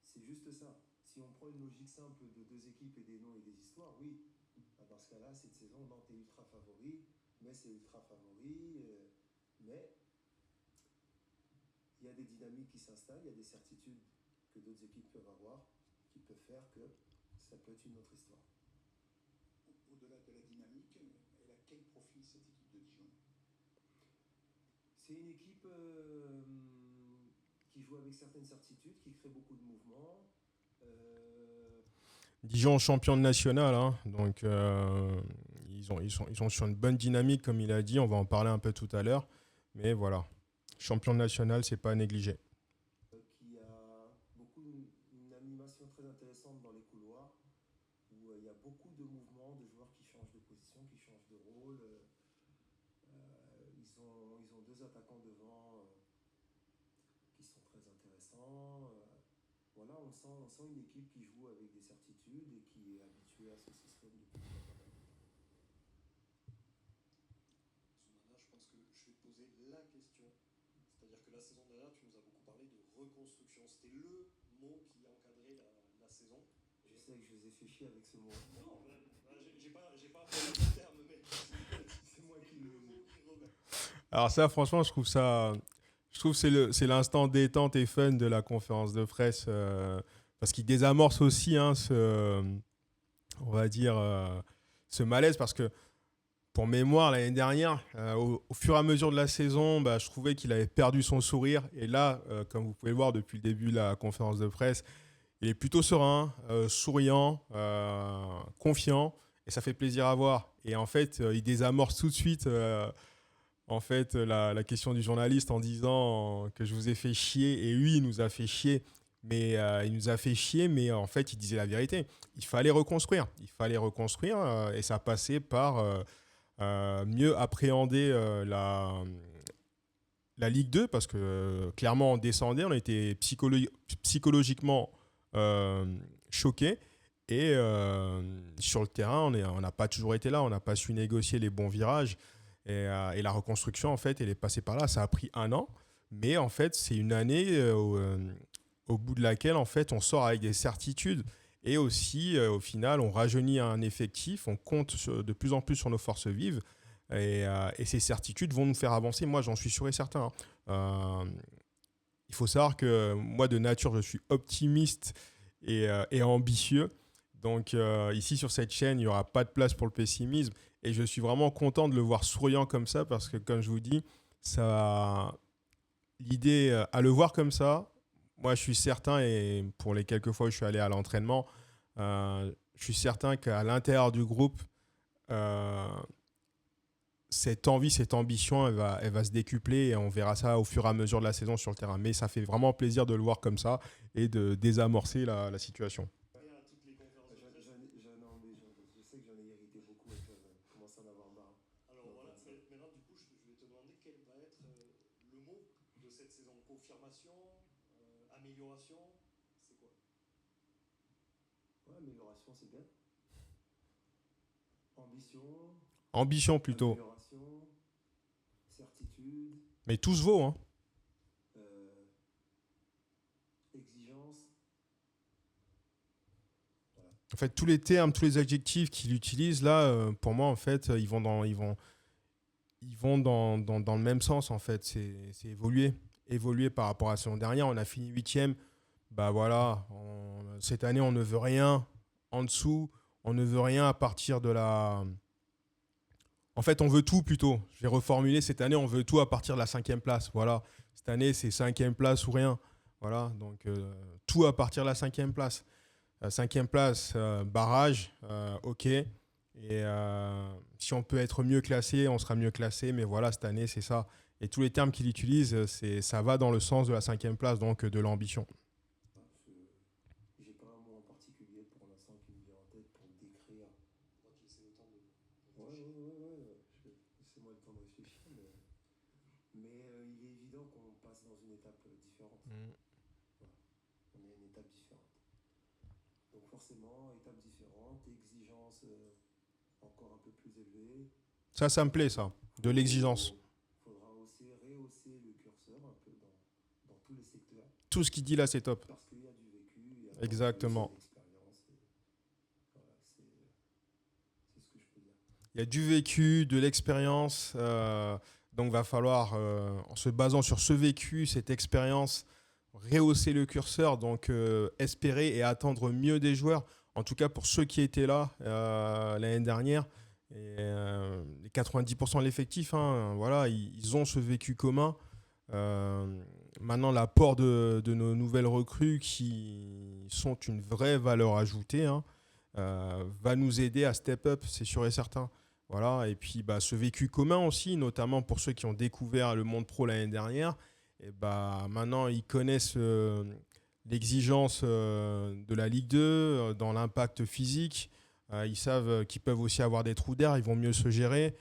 C'est juste ça. Si on prend une logique simple de deux équipes et des noms et des histoires, oui. Dans ce cas-là, cette saison, Nantes est ultra favori, Metz est ultra favori, mais il y a des dynamiques qui s'installent, il y a des certitudes que d'autres équipes peuvent avoir, qui peuvent faire que ça peut être une autre histoire. Au-delà de la dynamique, elle a quel profil cette équipe de Dijon? C'est une équipe qui joue avec certaines certitudes, qui crée beaucoup de mouvements. Dijon champion de national, hein, donc ils sont sur une bonne dynamique, comme il a dit. On va en parler un peu tout à l'heure. Mais voilà, champion de national, c'est pas à négliger. Qui a une animation très intéressante dans les couloirs, où il y a beaucoup de mouvements, de joueurs qui changent de position, qui changent de rôle. Ils ont deux attaquants devant qui sont très intéressants. Voilà, on sent une équipe qui joue avec des certitudes et qui est habituée à ce système depuis pas mal d'années. Soumana, je pense que je vais te poser la question. C'est-à-dire que la saison dernière, tu nous as beaucoup parlé de reconstruction. C'était le mot qui encadrait la saison. Je sais que je vous ai fait chier avec ce mot. Non, j'ai pas employé le terme, mais C'est moi qui le mot qui revient. Alors ça, franchement, je trouve que c'est l'instant détente et fun de la conférence de presse, parce qu'il désamorce aussi, hein, on va dire, ce malaise, parce que pour mémoire, l'année dernière, au fur et à mesure de la saison, je trouvais qu'il avait perdu son sourire. Et là, comme vous pouvez le voir depuis le début de la conférence de presse, il est plutôt serein, souriant, confiant, et ça fait plaisir à voir. Et en fait, il désamorce tout de suite la question du journaliste en disant que je vous ai fait chier. Et oui, il nous a fait chier. Mais il nous a fait chier, mais en fait, il disait la vérité. Il fallait reconstruire. Et ça passait par mieux appréhender la Ligue 2, parce que clairement, on descendait, on était psychologiquement choqués. Et sur le terrain, on n'a pas toujours été là, on n'a pas su négocier les bons virages. Et la reconstruction, en fait, elle est passée par là. Ça a pris 1 an, mais en fait, c'est une année au bout de laquelle, en fait, on sort avec des certitudes. Et aussi, au final, on rajeunit un effectif, on compte de plus en plus sur nos forces vives. Et ces certitudes vont nous faire avancer. Moi, j'en suis sûr et certain. Il faut savoir que moi, de nature, je suis optimiste et ambitieux. Donc ici, sur cette chaîne, il n'y aura pas de place pour le pessimisme. Et je suis vraiment content de le voir souriant comme ça, parce que, comme je vous dis, l'idée à le voir comme ça, moi, je suis certain, et pour les quelques fois où je suis allé à l'entraînement, je suis certain qu'à l'intérieur du groupe, cette envie, cette ambition, elle va se décupler, et on verra ça au fur et à mesure de la saison sur le terrain. Mais ça fait vraiment plaisir de le voir comme ça et de désamorcer la situation. Je sais que j'en ai irrité beaucoup et que je commence à en avoir marre. Alors voilà, maintenant du coup, je vais te demander quel va être le mot de cette saison. Confirmation, amélioration, c'est quoi? Ouais, amélioration, c'est bien. Ambition. Ambition plutôt. Amélioration. Certitude. Mais tout se vaut, hein. Exigence. Voilà. fait, tous les termes, tous les adjectifs qu'il utilise là, pour moi, en fait, ils vont dans le même sens, en fait. C'est évoluer par rapport à la saison dernière. On a fini 8e. Bah voilà, cette année, on ne veut rien en dessous. On ne veut rien à partir de la. En fait, on veut tout plutôt. Je vais reformuler. Cette année, on veut tout à partir de la 5e place. Voilà. Cette année, c'est 5e place ou rien. Voilà. Donc, tout à partir de la 5e place. 5e place, barrage, ok. Et si on peut être mieux classé, on sera mieux classé. Mais voilà, cette année, c'est ça. Et tous les termes qu'il utilise, ça va dans le sens de la 5e place, donc de l'ambition. J'ai pas un mot en particulier pour l'instant qui me vient en tête pour décrire. On va te laisser le temps de Ouais, réfléchir. laissez-moi le temps de réfléchir, mais il est évident qu'on passe dans une étape différente. Mm. Voilà. On est à une étape différente. Donc forcément, étape différente, exigence encore un peu plus élevée. Ça me plaît, ça. De l'exigence. Il faudra aussi rehausser le curseur un peu dans tous les secteurs. Tout ce qu'il dit là, c'est top. Parce qu'il y a du vécu, il y a Exactement. de l'expérience. Voilà, c'est ce que je peux dire. Il y a du vécu, de l'expérience. Donc, va falloir, en se basant sur ce vécu, cette expérience, rehausser le curseur. Donc, espérer et attendre mieux des joueurs. En tout cas, pour ceux qui étaient là l'année dernière, et, les 90% de l'effectif, hein, voilà, ils ont ce vécu commun. Maintenant, l'apport de nos nouvelles recrues qui sont une vraie valeur ajoutée, hein, va nous aider à step up, c'est sûr et certain. Voilà. Et puis ce vécu commun aussi, notamment pour ceux qui ont découvert le monde pro l'année dernière, et maintenant ils connaissent l'exigence de la Ligue 2 dans l'impact physique. Ils savent qu'ils peuvent aussi avoir des trous d'air, ils vont mieux se gérer.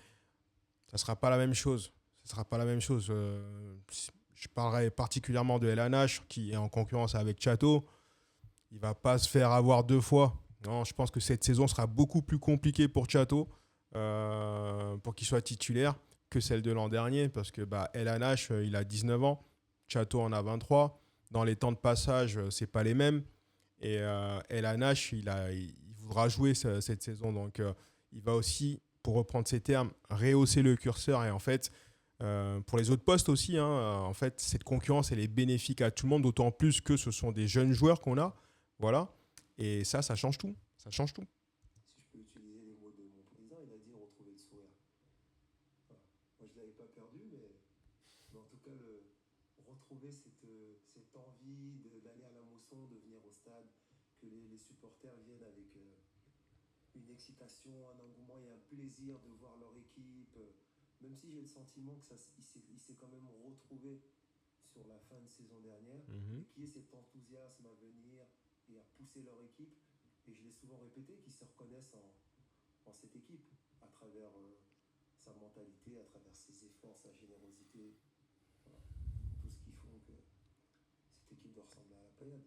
Ça ne sera pas la même chose. Ça sera pas la même chose. Je parlerai particulièrement de LNH qui est en concurrence avec Chateau. Il ne va pas se faire avoir 2 fois. Non, je pense que cette saison sera beaucoup plus compliquée pour Chateau pour qu'il soit titulaire que celle de l'an dernier parce que LNH, il a 19 ans. Chateau en a 23. Dans les temps de passage, ce n'est pas les mêmes. Et LNH, il voudra jouer cette saison. Donc, il va aussi, pour reprendre ses termes, rehausser le curseur. Et en fait, pour les autres postes aussi, hein, en fait, cette concurrence, elle est bénéfique à tout le monde, d'autant plus que ce sont des jeunes joueurs qu'on a. Voilà. Et ça change tout. Ça change tout. Si je peux utiliser les mots de mon président, il a dit retrouver le sourire. Voilà. Moi, je ne l'avais pas perdu, mais en tout cas, retrouver cette envie d'aller à la Mosson, de venir au stade, que les supporters viennent avec une excitation, un engouement et un plaisir de voir leur équipe. Même si j'ai le sentiment qu'il s'est quand même retrouvé sur la fin de saison dernière, et qu'il y ait cet enthousiasme à venir et à pousser leur équipe. Et je l'ai souvent répété, qu'ils se reconnaissent en cette équipe, à travers sa mentalité, à travers ses efforts, sa générosité. Voilà. Tout ce qui font que cette équipe doit ressembler à la Payade.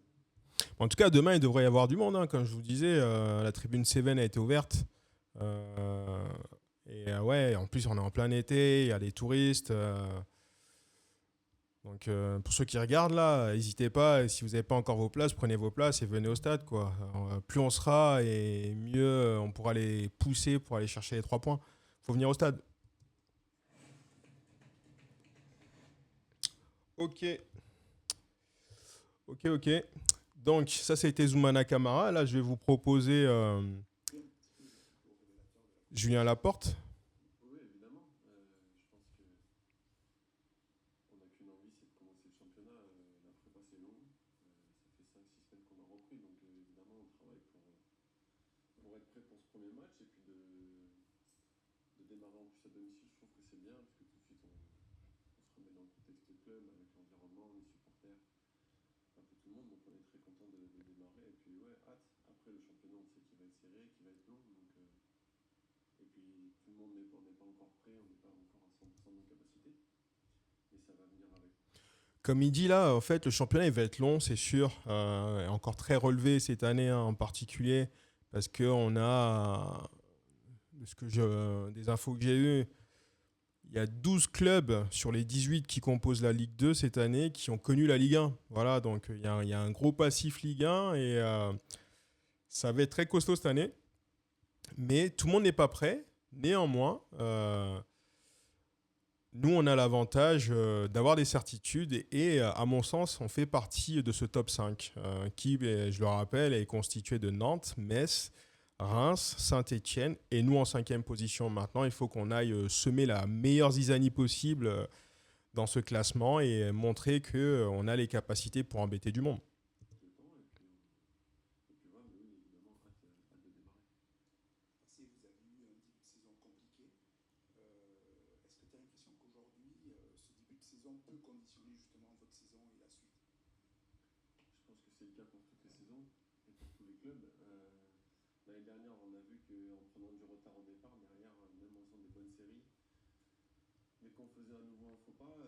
En tout cas, demain, il devrait y avoir du monde. Hein. Comme je vous disais, la tribune Cévennes a été ouverte. Ouais, en plus, on est en plein été, il y a des touristes. Donc, pour ceux qui regardent, là, n'hésitez pas. Si vous n'avez pas encore vos places, prenez vos places et venez au stade, quoi. Alors, plus on sera et mieux on pourra les pousser pour aller chercher les 3 points. Il faut venir au stade. Ok. Donc, ça, c'était Zoumana Camara. Là, je vais vous proposer Julien Laporte. Oui, évidemment. Je pense que on n'a qu'une envie, c'est de commencer le championnat. La prépa, c'est long. Ça fait 5-6 semaines qu'on a repris. Donc, évidemment, on travaille pour être prêt pour ce premier match. Et puis, de démarrer en plus à domicile, je trouve que c'est bien. Parce que tout de suite, on se remet dans le contexte de club, avec l'environnement, les supporters, un peu tout le monde. Donc, on est très content de démarrer. Et puis, ouais, hâte. Après, le championnat, on sait qu'il va être serré, qu'il va être long. Donc, et puis, tout le monde n'est pas encore prêt. On n'est pas encore à 100% de nos capacités. Mais ça va venir avec. Comme il dit là, en fait, le championnat il va être long, c'est sûr. Encore très relevé cette année hein, en particulier. Parce qu'on a, des infos que j'ai eues, il y a 12 clubs sur les 18 qui composent la Ligue 2 cette année qui ont connu la Ligue 1. Voilà, donc il y a un gros passif Ligue 1 et Ça va être très costaud cette année, mais tout le monde n'est pas prêt. Néanmoins, nous, on a l'avantage d'avoir des certitudes et, à mon sens, on fait partie de ce top 5 qui, je le rappelle, est constitué de Nantes, Metz, Reims, Saint-Étienne et nous en 5e position. Maintenant, il faut qu'on aille semer la meilleure zizanie possible dans ce classement et montrer qu'on a les capacités pour embêter du monde. Si vous avez eu un début de saison compliqué, est-ce que tu as l'impression qu'aujourd'hui, ce début de saison peut conditionner justement votre saison et la suite? Je pense que c'est le cas pour toutes les saisons et pour tous les clubs. L'année dernière, on a vu qu'en prenant du retard au départ, derrière, même en faisant des bonnes séries, dès qu'on faisait à nouveau un faux pas, on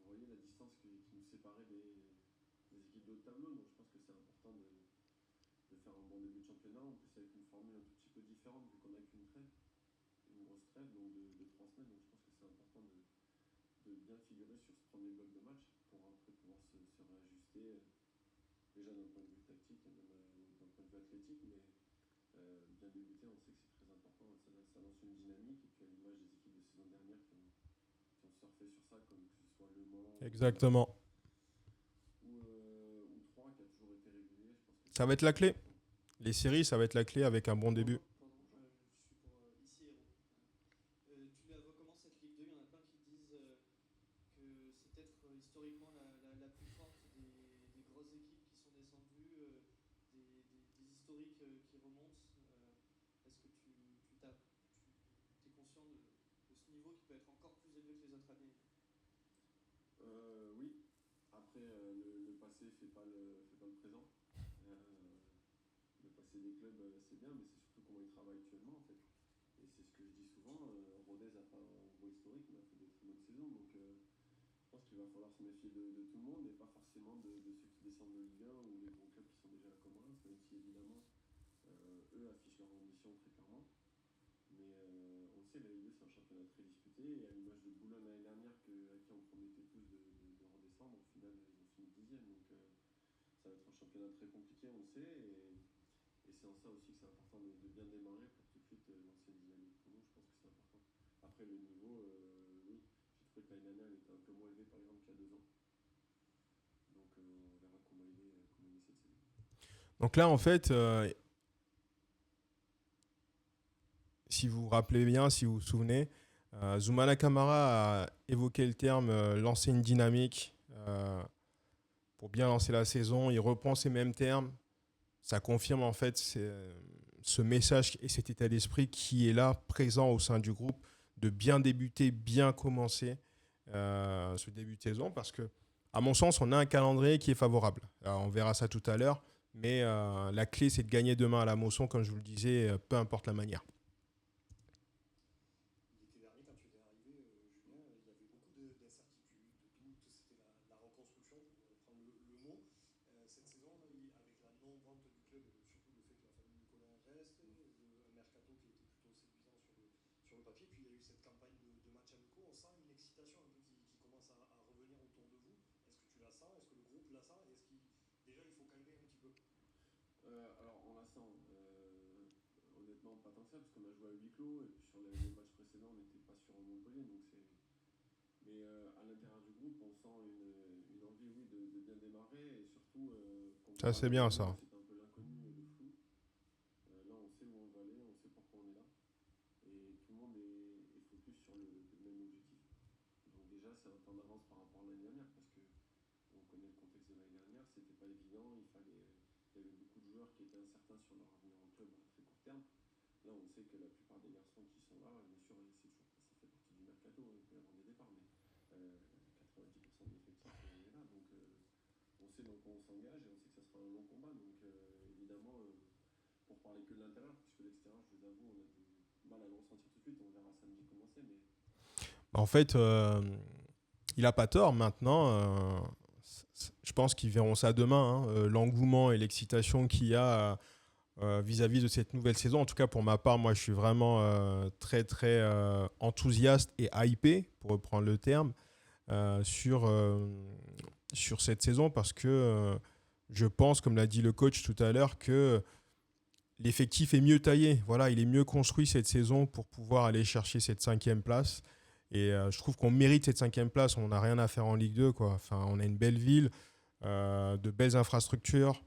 voyait la distance qui nous séparait des équipes de haut de tableau. Donc je pense que c'est important de faire un bon début de championnat. En plus, avec une formule un tout petit peu différente, vu qu'on n'a qu'une trêve, une grosse trêve, donc de 3 semaines. Donc je pense que c'est important de bien figurer sur ce premier bloc de match pour après pouvoir se réajuster, déjà d'un point de vue tactique et même d'un point de vue athlétique. Mais bien débuter, on sait que c'est très important. Ça lance une dynamique. Et puis à l'image des équipes de saison dernière qui ont surfé sur ça, comme que ce soit Le Mans. Exactement. Ou 3 qui a toujours été régulier. Je pense que Ça va être la clé. Les séries, ça va être la clé avec un bon début. Pardon, je suis pour ici héros. Tu la vois comment cette Ligue 2? Il y en a plein qui disent que c'est peut-être historiquement la plus forte des grosses équipes qui sont descendues, des historiques qui remontent. Est-ce que tu es conscient de ce niveau qui peut être encore plus élevé que les autres années? Oui. Après, le passé ne fait pas le présent. Le passé des clubs, c'est bien, mais c'est surtout comment ils travaillent actuellement, en fait. Et c'est ce que je dis souvent. Rodez n'a pas un gros historique, mais a fait des très bonnes saisons. Donc, je pense qu'il va falloir se méfier de tout le monde et pas forcément de ceux qui descendent de Ligue 1 ou les gros clubs qui sont déjà là comme Reims, même si évidemment, eux affichent leur ambition très clairement. Mais on le sait, la Ligue 2, c'est un championnat très disputé. Et à l'image de Boulogne l'année dernière, à qui on promettait tous de redescendre, au final, ils ont fini 10e. Donc, ça va être un championnat très compliqué, on le sait. Et c'est en ça aussi que c'est important de bien démarrer pour tout de suite lancer une dynamique. Pour nous, je pense que c'est important. Après, le niveau, oui, j'ai trouvé que l'année dernière, il était un peu moins élevé, par exemple, qu'il y a 2 ans. Donc, on verra comment il est cette saison. Donc là, en fait, si vous vous rappelez bien, si vous vous souvenez, Zoumana Camara a évoqué le terme lancer une dynamique pour bien lancer la saison. Il reprend ces mêmes termes. Ça confirme en fait ce message et cet état d'esprit qui est là, présent au sein du groupe, de bien débuter, bien commencer ce début de saison parce que, à mon sens, on a un calendrier qui est favorable. Alors, on verra ça tout à l'heure, mais la clé, c'est de gagner demain à la Mosson, comme je vous le disais, peu importe la manière. L'été dernier, quand tu étais arrivé, Julien, il y avait beaucoup d'incertitudes, de doutes, c'était la reconstruction, pour reprendre le mot. Cette saison, avec la non-vente du club, surtout le fait que la famille Nicolas reste, un mercato qui était plutôt séduisant sur le papier, puis il y a eu cette campagne de matchs amicaux, on sent une excitation un peu qui commence à revenir autour de vous. Est-ce que tu la sens? Est-ce que le groupe la sent? Est-ce qu'il déjà il faut calmer un petit peu? Alors, on la sent. Honnêtement, pas tant que ça, parce qu'on a joué à huis clos, et puis sur les matchs précédents, on n'était pas sur Montpellier. Donc mais à l'intérieur du groupe, on sent une envie, oui, de bien démarrer, et surtout, Ça, c'est bien, ça. c'est un peu l'inconnu et le flou. Là, on sait où on va aller, on sait pourquoi on est là, et tout le monde est focus sur le même objectif. Donc déjà, c'est un temps d'avance par rapport à l'année dernière, parce que on connaît le contexte de l'année dernière, c'était pas évident, il y avait beaucoup de joueurs qui étaient incertains sur leur avenir en club à très court terme. Là, on sait que la plupart des garçons qui sont là, bien sûr, ça fait partie du mercato, il peut y avoir des départs, mais 90% de l'effectif est là. Donc, on sait dans quoi on s'engage et on sait que ça sera un long combat. Donc, évidemment, pour parler que de l'intérieur, puisque l'extérieur, je vous avoue, on a du mal à le ressentir tout de suite. On verra samedi comment c'est. Mais En fait, il n'a pas tort maintenant. Je pense qu'ils verront ça demain. L'engouement et l'excitation qu'il y a vis-à-vis de cette nouvelle saison. En tout cas, pour ma part, moi, je suis vraiment très, très enthousiaste et hypé, pour reprendre le terme, sur cette saison parce que je pense, comme l'a dit le coach tout à l'heure, que l'effectif est mieux taillé. Voilà, il est mieux construit cette saison pour pouvoir aller chercher cette 5e place. Et je trouve qu'on mérite cette 5e place. On n'a rien à faire en Ligue 2, quoi. Enfin, on a une belle ville, de belles infrastructures.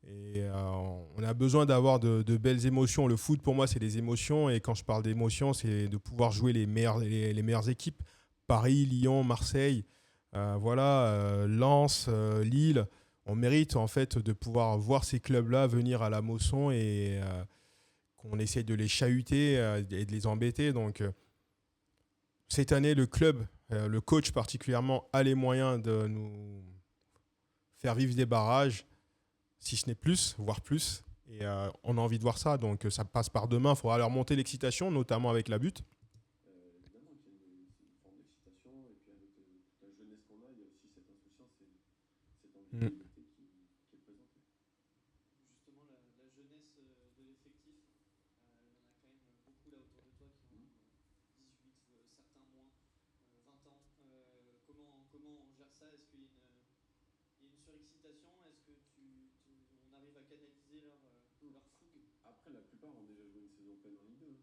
Et on a besoin d'avoir de belles émotions. Le foot, pour moi, c'est des émotions. Et quand je parle d'émotions, c'est de pouvoir jouer les meilleures équipes. Paris, Lyon, Marseille, Lens, Lille. On mérite en fait de pouvoir voir ces clubs-là venir à la Mosson et qu'on essaye de les chahuter et de les embêter. Donc cette année, le club, le coach particulièrement, a les moyens de nous faire vivre des barrages, si ce n'est plus, voire plus. Et on a envie de voir ça. Donc ça passe par demain. Il faudra leur monter l'excitation, notamment avec la butte. Évidemment qu'il y a une forme d'excitation, et puis avec toute la jeunesse qu'on a, il y a aussi cette insouciance et cette envie de l'unité qui est présentée. Justement, la jeunesse de l'effectif, il y en a quand même beaucoup là autour de toi qui ont 18, certains moins, 20 ans. Comment on gère ça? Est-ce qu'il y a une surexcitation? Est-ce que on arrive à canaliser leur fougue? Après, la plupart ont déjà joué une saison pleine en Ligue 2.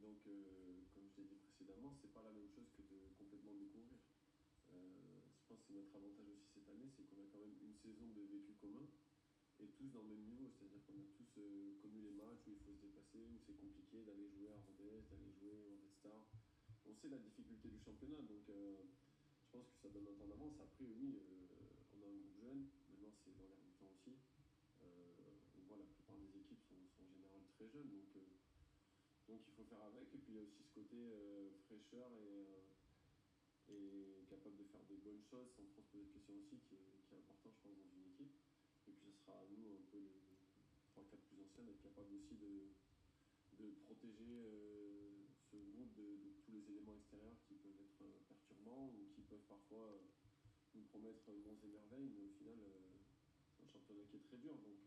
Donc, comme je l'ai dit précédemment, c'est pas la même chose que de complètement découvrir. Je pense que c'est notre avantage aussi cette année, c'est qu'on a quand même une saison de vécu commun et tous dans le même niveau. C'est-à-dire qu'on a tous connu les matchs où il faut se déplacer, où c'est compliqué d'aller jouer à Rodez, d'aller jouer au Red Star. On sait la difficulté du championnat, donc je pense que ça donne un temps d'avance. Après, oui, on a un groupe jeune, maintenant c'est dans l'air du temps aussi. On voit la plupart des équipes sont en général très jeunes, donc il faut faire avec. Et puis il y a aussi ce côté fraîcheur et capable de faire des bonnes choses sans trop se poser de questions aussi, qui est important, je pense, dans une équipe. Et puis ce sera à nous, un peu les 3-4 plus anciens, d'être capables aussi de protéger ce groupe de tous les éléments extérieurs qui peuvent être perturbants ou qui peuvent parfois nous promettre monts et merveilles, mais au final, c'est un championnat qui est très dur, donc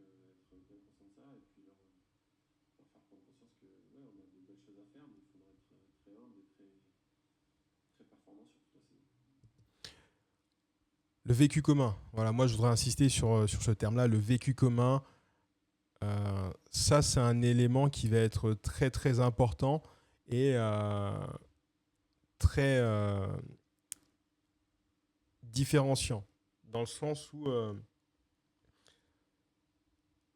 être bien conscient de ça et puis leur faire prendre conscience que ouais, on a de belles choses à faire, mais il faudra être très humble et très performant sur toute la saison. Le vécu commun. Voilà, moi, je voudrais insister sur ce terme-là, le vécu commun. Ça, c'est un élément qui va être très, très important et très différenciant. Dans le sens où,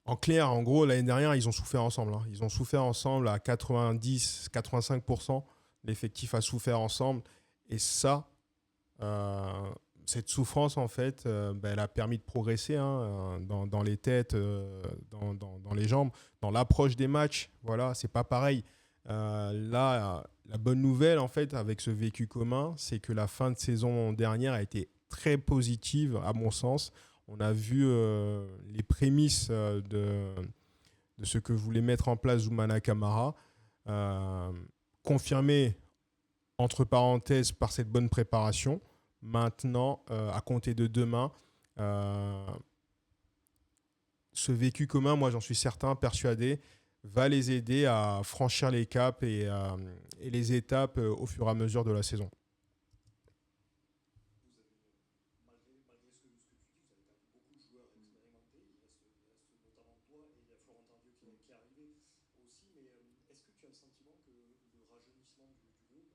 en clair, en gros, l'année dernière, ils ont souffert ensemble. Hein. Ils ont souffert ensemble à 90-85%. L'effectif a souffert ensemble. Et ça, cette souffrance, en fait, elle a permis de progresser dans les têtes, dans les jambes, dans l'approche des matchs. Voilà, c'est pas pareil. Là, la bonne nouvelle, en fait, avec ce vécu commun, c'est que la fin de saison dernière a été très positive, à mon sens. On a vu les prémices de ce que voulait mettre en place Zoumana Camara, confirmé, entre parenthèses, par cette bonne préparation. Maintenant, à compter de demain, ce vécu commun, moi j'en suis certain, persuadé, va les aider à franchir les caps et les étapes au fur et à mesure de la saison. Malgré ce que tu dis, vous avez perdu beaucoup de joueurs expérimentés. Il reste notamment toi et il y a Florentin Dieu qui est arrivé aussi. Mais est-ce que tu as le sentiment que le rajeunissement du groupe,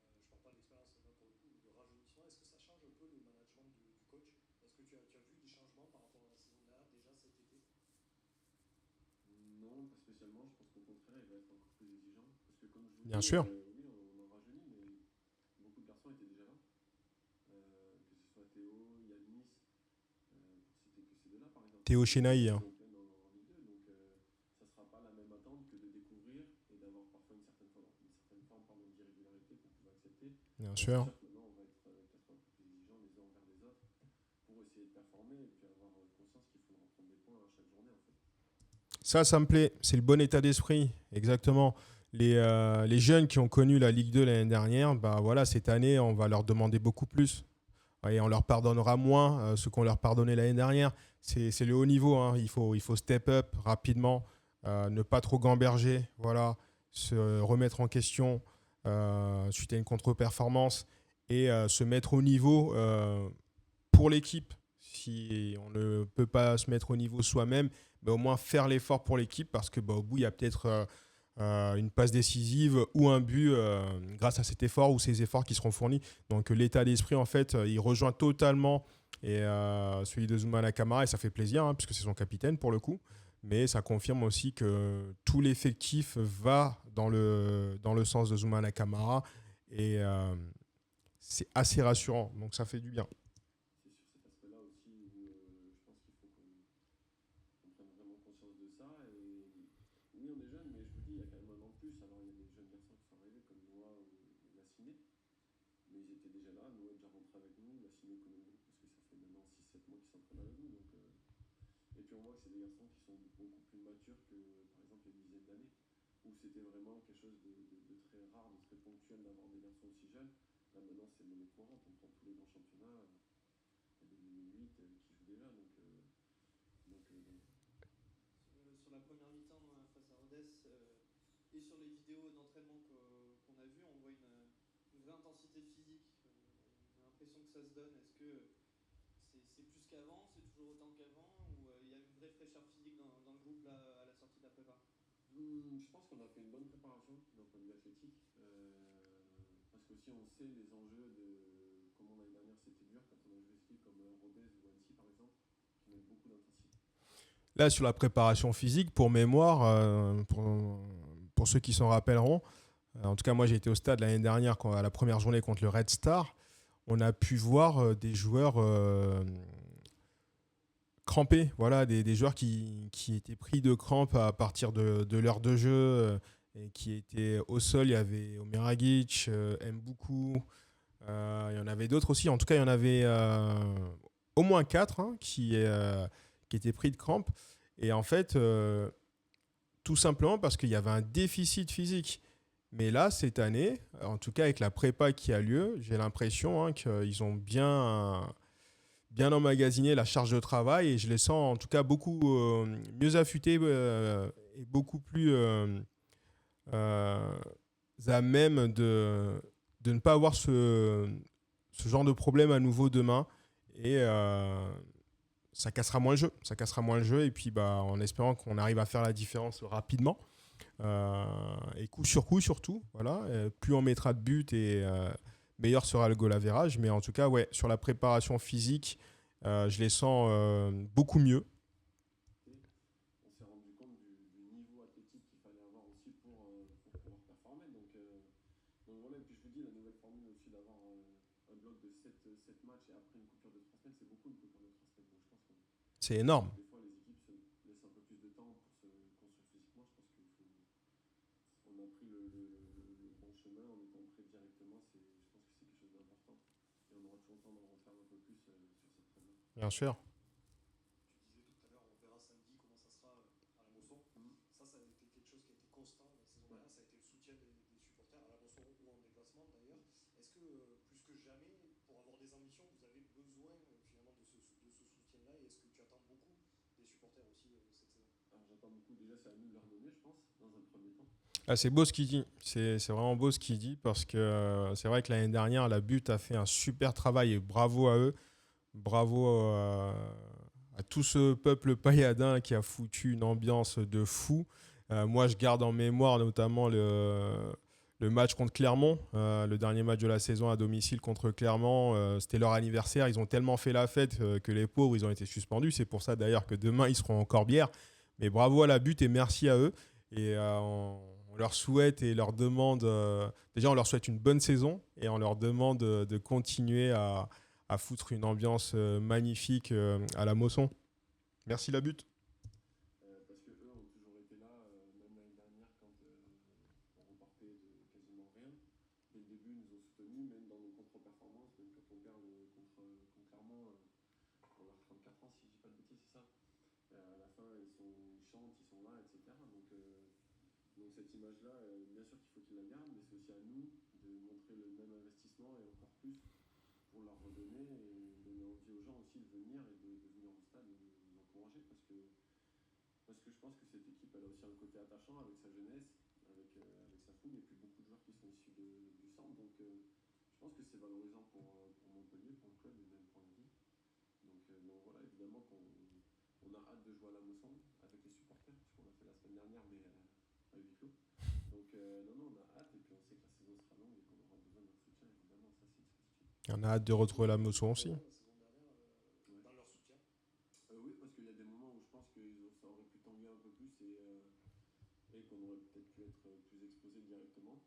je ne parle pas d'expérience là pour le coup, le rajeunissement, est-ce que ça change un peu le management du coach? Est-ce que tu as vu des changements par rapport à la saison dernière, déjà cet été? Non, pas spécialement. Je pense qu'au contraire, il va être encore plus exigeant. Parce que comme je vous Bien dis, sûr. oui, on en rajeunit, mais beaucoup de garçons étaient déjà là. Que ce soit Théo, Yanis, pour citer que ces deux-là, par exemple. Théo Chenaille. Ils sont pleins en Ligue 2, donc ça ne sera pas la même attente que de découvrir et d'avoir parfois une certaine forme d'irrégularité qu'on pouvait accepter. Bien sûr. Maintenant, on va être peut-être un peu plus exigeants les uns envers les autres pour essayer de performer et puis avoir conscience qu'il faudra prendre des points à chaque journée, en fait. Ça me plaît. C'est le bon état d'esprit. Exactement. Les jeunes qui ont connu la Ligue 2 l'année dernière, voilà, cette année, on va leur demander beaucoup plus. Et on leur pardonnera moins ce qu'on leur pardonnait l'année dernière. C'est le haut niveau. Hein. Il faut step up rapidement, ne pas trop gamberger, voilà, se remettre en question suite à une contre-performance et se mettre au niveau pour l'équipe. Si on ne peut pas se mettre au niveau soi-même, au moins faire l'effort pour l'équipe parce que au bout, il y a peut-être une passe décisive ou un but grâce à cet effort ou ces efforts qui seront fournis. Donc l'état d'esprit, en fait, il rejoint totalement celui de Zoumana Camara et ça fait plaisir hein, puisque c'est son capitaine pour le coup. Mais ça confirme aussi que tout l'effectif va dans le sens de Zoumana Camara et c'est assez rassurant. Donc ça fait du bien. C'est sur cet aspect-là aussi où je pense qu'il faut qu'on prenne vraiment conscience de ça. Et oui, on est jeune, mais je vous dis, il y a quand même un an de plus. Alors, il y a des jeunes garçons qui sont arrivés comme Noah ou Lassiné, mais ils étaient déjà là. Noah est déjà rentré avec nous, Lassiné connaît le groupe parce que ça fait maintenant 6-7 mois qu'ils s'entraînent avec nous. Et puis on voit que c'est des garçons qui sont beaucoup plus matures que, par exemple, il y a une dizaine d'années, où c'était vraiment quelque chose de très rare, de très ponctuel d'avoir des garçons aussi jeunes. Là, maintenant, c'est monnaie courante. On prend tous les grands championnats. Il y a des 2008 qui jouent déjà. Sur la première mi-temps face à Rodez et sur les vidéos d'entraînement qu'on a vues, on voit une vraie intensité physique. On a l'impression que ça se donne. Est-ce que c'est plus qu'avant, c'est toujours autant qu'avant, ou il y a une vraie fraîcheur physique dans le groupe là, à la sortie de la prépa? Je pense qu'on a fait une bonne préparation d'un point de vue athlétique. Parce qu'aussi on sait les enjeux de comment l'année dernière c'était dur quand on a joué des équipes comme Rodez ou Annecy par exemple, qui mettent beaucoup d'intensité. Là, sur la préparation physique, pour mémoire, pour ceux qui s'en rappelleront, en tout cas, moi j'ai été au stade l'année dernière à la première journée contre le Red Star. On a pu voir des joueurs crampés, voilà, des joueurs qui étaient pris de crampes à partir de l'heure de jeu et qui étaient au sol. Il y avait Omeragic, Mboukou, il y en avait d'autres aussi. En tout cas, il y en avait au moins 4 hein, qui étaient pris de crampes. Et en fait, tout simplement parce qu'il y avait un déficit physique. Mais là, cette année, en tout cas avec la prépa qui a lieu, j'ai l'impression hein, qu'ils ont bien emmagasiné la charge de travail et je les sens en tout cas beaucoup mieux affûtés et beaucoup plus à même de ne pas avoir ce genre de problème à nouveau demain. Et ça cassera moins le jeu. Ça cassera moins le jeu et puis en espérant qu'on arrive à faire la différence rapidement. Et coup sur coup surtout. Voilà. Plus on mettra de buts et meilleur sera le goal average. Mais en tout cas, ouais, sur la préparation physique, je les sens beaucoup mieux. On s'est rendu compte du niveau athlétique qu'il fallait avoir aussi pour pouvoir performer. Donc voilà, et puis je vous dis, la nouvelle formule aussi d'avoir un bloc de 7 matchs et après une coupure de 3 semaines, c'est beaucoup une coupure de 3 semaines. Donc je pense que C'est énorme. des fois les équipes se laissent un peu plus de temps pour se construire physiquement. Je pense qu'on a pris le bon chemin en étant prêt directement. Je pense que c'est quelque chose d'important. Et on aura toujours le temps d'en refaire un peu plus sur cette trêve-là. Bien sûr. Tu disais tout à l'heure, on verra samedi comment ça sera à la Mosson. Ça a été quelque chose qui a été constant la saison dernière. Ça a été le soutien des supporters à la Mosson ou en déplacement d'ailleurs. Est-ce que plus que jamais, pour avoir des ambitions, vous avez besoin finalement de ce soutien-là et est-ce que tu attends beaucoup des supporters aussi cette saison? Alors j'attends beaucoup, déjà c'est à nous de leur donner, je pense, dans un premier temps. Ah, c'est beau ce qu'il dit. C'est vraiment beau ce qu'il dit parce que c'est vrai que l'année dernière, la Butte a fait un super travail et bravo à eux. Bravo à tout ce peuple pailladin qui a foutu une ambiance de fou. Moi, je garde en mémoire notamment le match contre Clermont, le dernier match de la saison à domicile contre Clermont. C'était leur anniversaire. Ils ont tellement fait la fête que les pauvres, ils ont été suspendus. C'est pour ça d'ailleurs que demain, ils seront en Corbière. Mais bravo à la Butte et merci à eux. Et on leur souhaite et leur demande, déjà on leur souhaite une bonne saison et on leur demande de continuer à foutre une ambiance magnifique à la Mosson. Merci la Butte. Parce que eux ont toujours été là, même l'année dernière quand on repartait de quasiment rien. Dès le début, ils nous ont soutenus, même dans nos contre-performances, même quand on perd contre Clermont, on leur 34 ans, si je dis pas de bêtises, c'est ça. À la fin, ils chantent, ils sont là, etc. Donc cette image-là, bien sûr qu'il faut qu'ils la gardent, mais c'est aussi à nous de montrer le même investissement et encore plus pour leur redonner et donner envie aux gens aussi de venir et de venir au stade et de nous encourager parce que je pense que cette équipe elle a aussi un côté attachant avec sa jeunesse, avec sa fougue et puis beaucoup de joueurs qui sont issus du centre. Donc je pense que c'est valorisant pour Montpellier, pour le club et même pour la ville. Donc donc voilà, évidemment qu'on a hâte de jouer à la Mosson avec les supporters, parce qu'on l'a fait la semaine dernière, mais à huis clos. Donc non, on a hâte, et puis on sait que la saison sera longue et qu'on aura besoin de leur soutien, évidemment, ça c'est une certitude. On a hâte de retrouver la motion aussi. La saison dernière, dans leur soutien. Oui, parce qu'il y a des moments où je pense que ça aurait pu tanguer un peu plus et qu'on aurait peut-être pu être plus exposé directement.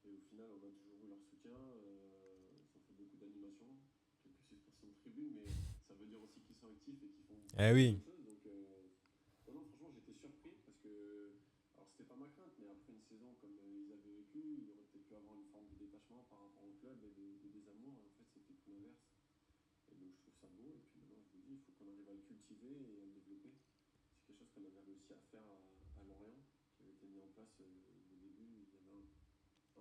Et au final, on a toujours eu leur soutien. Ils ont fait beaucoup d'animations, quelques suspensions de tribune, mais ça veut dire aussi qu'ils sont actifs et qu'ils font Eh oui. choses. Donc, non, franchement, j'étais surpris parce que, alors c'était pas ma crainte, mais après une saison comme ils avaient vécu, il aurait peut-être pu avoir une forme de détachement par rapport au club et de désamour. Et en fait, c'était tout l'inverse. Et donc, je trouve ça beau. Et puis maintenant, je vous dis, il faut qu'on arrive à le cultiver et à le développer. C'est quelque chose qu'on avait réussi à faire à Lorient, qui avait été mis en place au début. Il y avait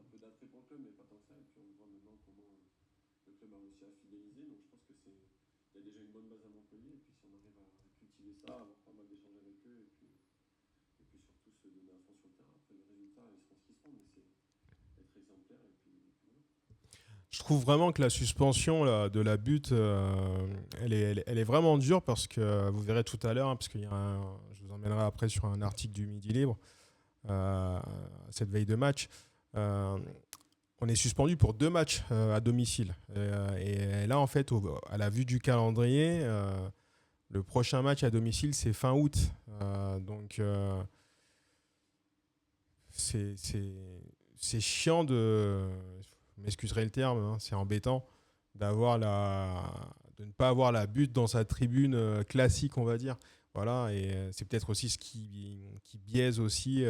un peu d'attrait pour le club, mais pas tant que ça. Et puis on voit maintenant comment le club a réussi à fidéliser. Donc je pense que il y a déjà une bonne base à Montpellier. Et puis si on arrive à cultiver ça, avoir pas mal d'échanges avec eux, et puis surtout se donner à fond sur le terrain. Après les résultats, ils seront ce qu'ils seront, mais c'est être exemplaire. Et puis voilà. Je trouve vraiment que la suspension là, de la butte, elle est vraiment dure parce que vous verrez tout à l'heure, hein, parce qu'il y a je vous emmènerai après sur un article du Midi Libre, cette veille de match. On est suspendu pour 2 matchs à domicile. Et là, en fait, à la vue du calendrier, le prochain match à domicile, c'est fin août. Donc, c'est chiant de... Vous m'excuserez le terme, hein, c'est embêtant de ne pas avoir la butte dans sa tribune classique, on va dire. Voilà, et c'est peut-être aussi ce qui biaise aussi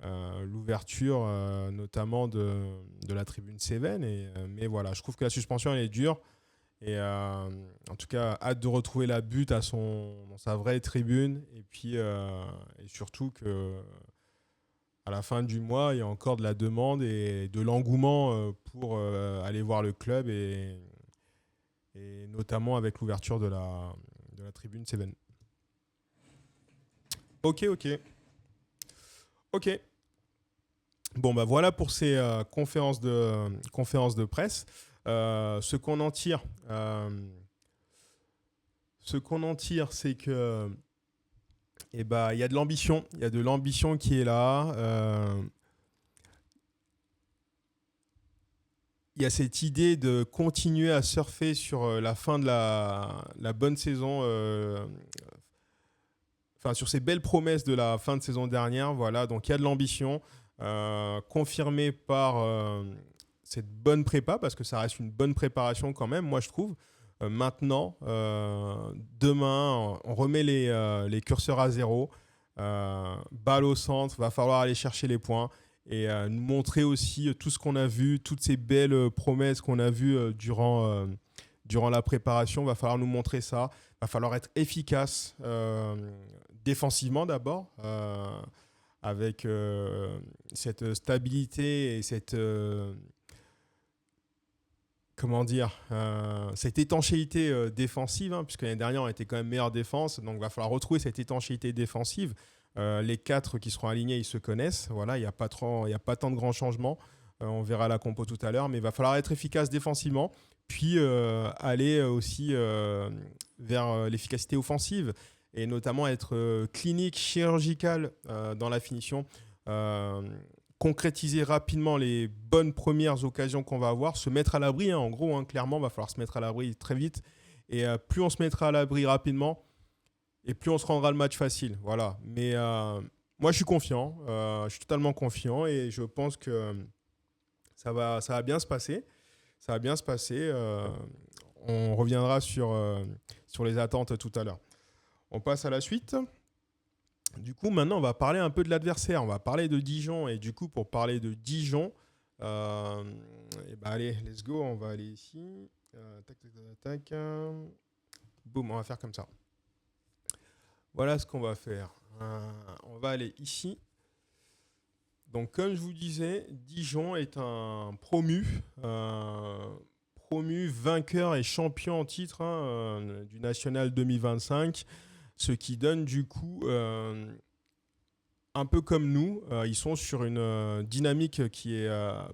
l'ouverture, notamment de la tribune Cévennes. Mais voilà, je trouve que la suspension, elle est dure. Et en tout cas, hâte de retrouver la butte dans sa vraie tribune. Et puis, et surtout que à la fin du mois, il y a encore de la demande et de l'engouement pour aller voir le club et notamment avec l'ouverture de la tribune Cévennes. Ok. Bon, bah voilà pour ces conférences de presse. Ce qu'on en tire, c'est que il y a de l'ambition. Il y a de l'ambition qui est là. Il y a cette idée de continuer à surfer sur la fin de la bonne saison, sur ces belles promesses de la fin de saison dernière. Voilà, donc il y a de l'ambition confirmée par cette bonne prépa, parce que ça reste une bonne préparation quand même, moi je trouve. Maintenant, demain, on remet les curseurs à zéro. Balle au centre, va falloir aller chercher les points et nous montrer aussi tout ce qu'on a vu, toutes ces belles promesses qu'on a vues durant la préparation. Va falloir nous montrer ça. Va falloir être efficace défensivement d'abord, avec cette stabilité et cette... cette étanchéité défensive, hein, puisque l'année dernière, on était quand même meilleure défense. Donc, il va falloir retrouver cette étanchéité défensive. Les 4 qui seront alignés, ils se connaissent. Voilà, il n'y a pas tant de grands changements. On verra la compo tout à l'heure. Mais il va falloir être efficace défensivement, puis aller aussi vers l'efficacité offensive, et notamment être clinique, chirurgical dans la finition. Concrétiser rapidement les bonnes premières occasions qu'on va avoir, se mettre à l'abri, hein, en gros, hein, clairement, il va falloir se mettre à l'abri très vite. Et plus on se mettra à l'abri rapidement, et plus on se rendra le match facile. Voilà. Mais moi, je suis confiant, je suis totalement confiant, et je pense que ça va bien se passer. Ça va bien se passer. On reviendra sur les attentes tout à l'heure. On passe à la suite. Du coup, maintenant, on va parler un peu de l'adversaire. On va parler de Dijon. Et du coup, pour parler de Dijon, allez, let's go. On va aller ici. Tac. Boum, on va faire comme ça. Voilà ce qu'on va faire. On va aller ici. Donc, comme je vous disais, Dijon est un promu vainqueur et champion en titre du National 2025. Ce qui donne du coup, un peu comme nous, ils sont sur une dynamique qui est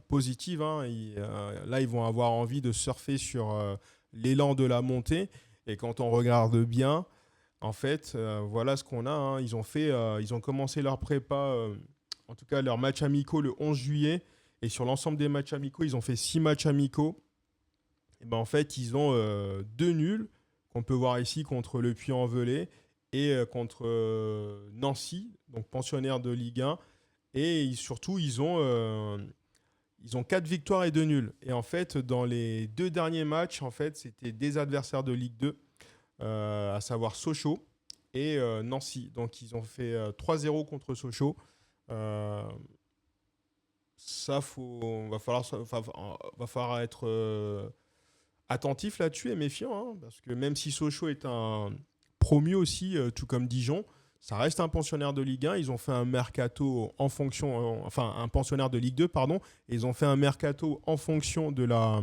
positive. Là, ils vont avoir envie de surfer sur l'élan de la montée. Et quand on regarde bien, en fait, voilà ce qu'on a. Hein. Ils ont commencé leur prépa, en tout cas leurs matchs amicaux le 11 juillet. Et sur l'ensemble des matchs amicaux, ils ont fait 6 matchs amicaux. Et ben, en fait, ils ont 2 nuls qu'on peut voir ici contre le Puy-en-Velay et contre Nancy, donc pensionnaire de Ligue 1. Et surtout, ils ont 4 victoires et 2 nuls. Et en fait, dans les 2 derniers matchs, en fait, c'était des adversaires de Ligue 2, à savoir Sochaux et Nancy. Donc, ils ont fait 3-0 contre Sochaux. Euh, Ça, va falloir être attentif là-dessus et méfiant, hein, parce que même si Sochaux est un promu aussi, tout comme Dijon, ça reste un pensionnaire de Ligue 1. Ils ont fait un mercato en fonction, enfin un pensionnaire de Ligue 2, pardon, et ils ont fait un mercato en fonction de la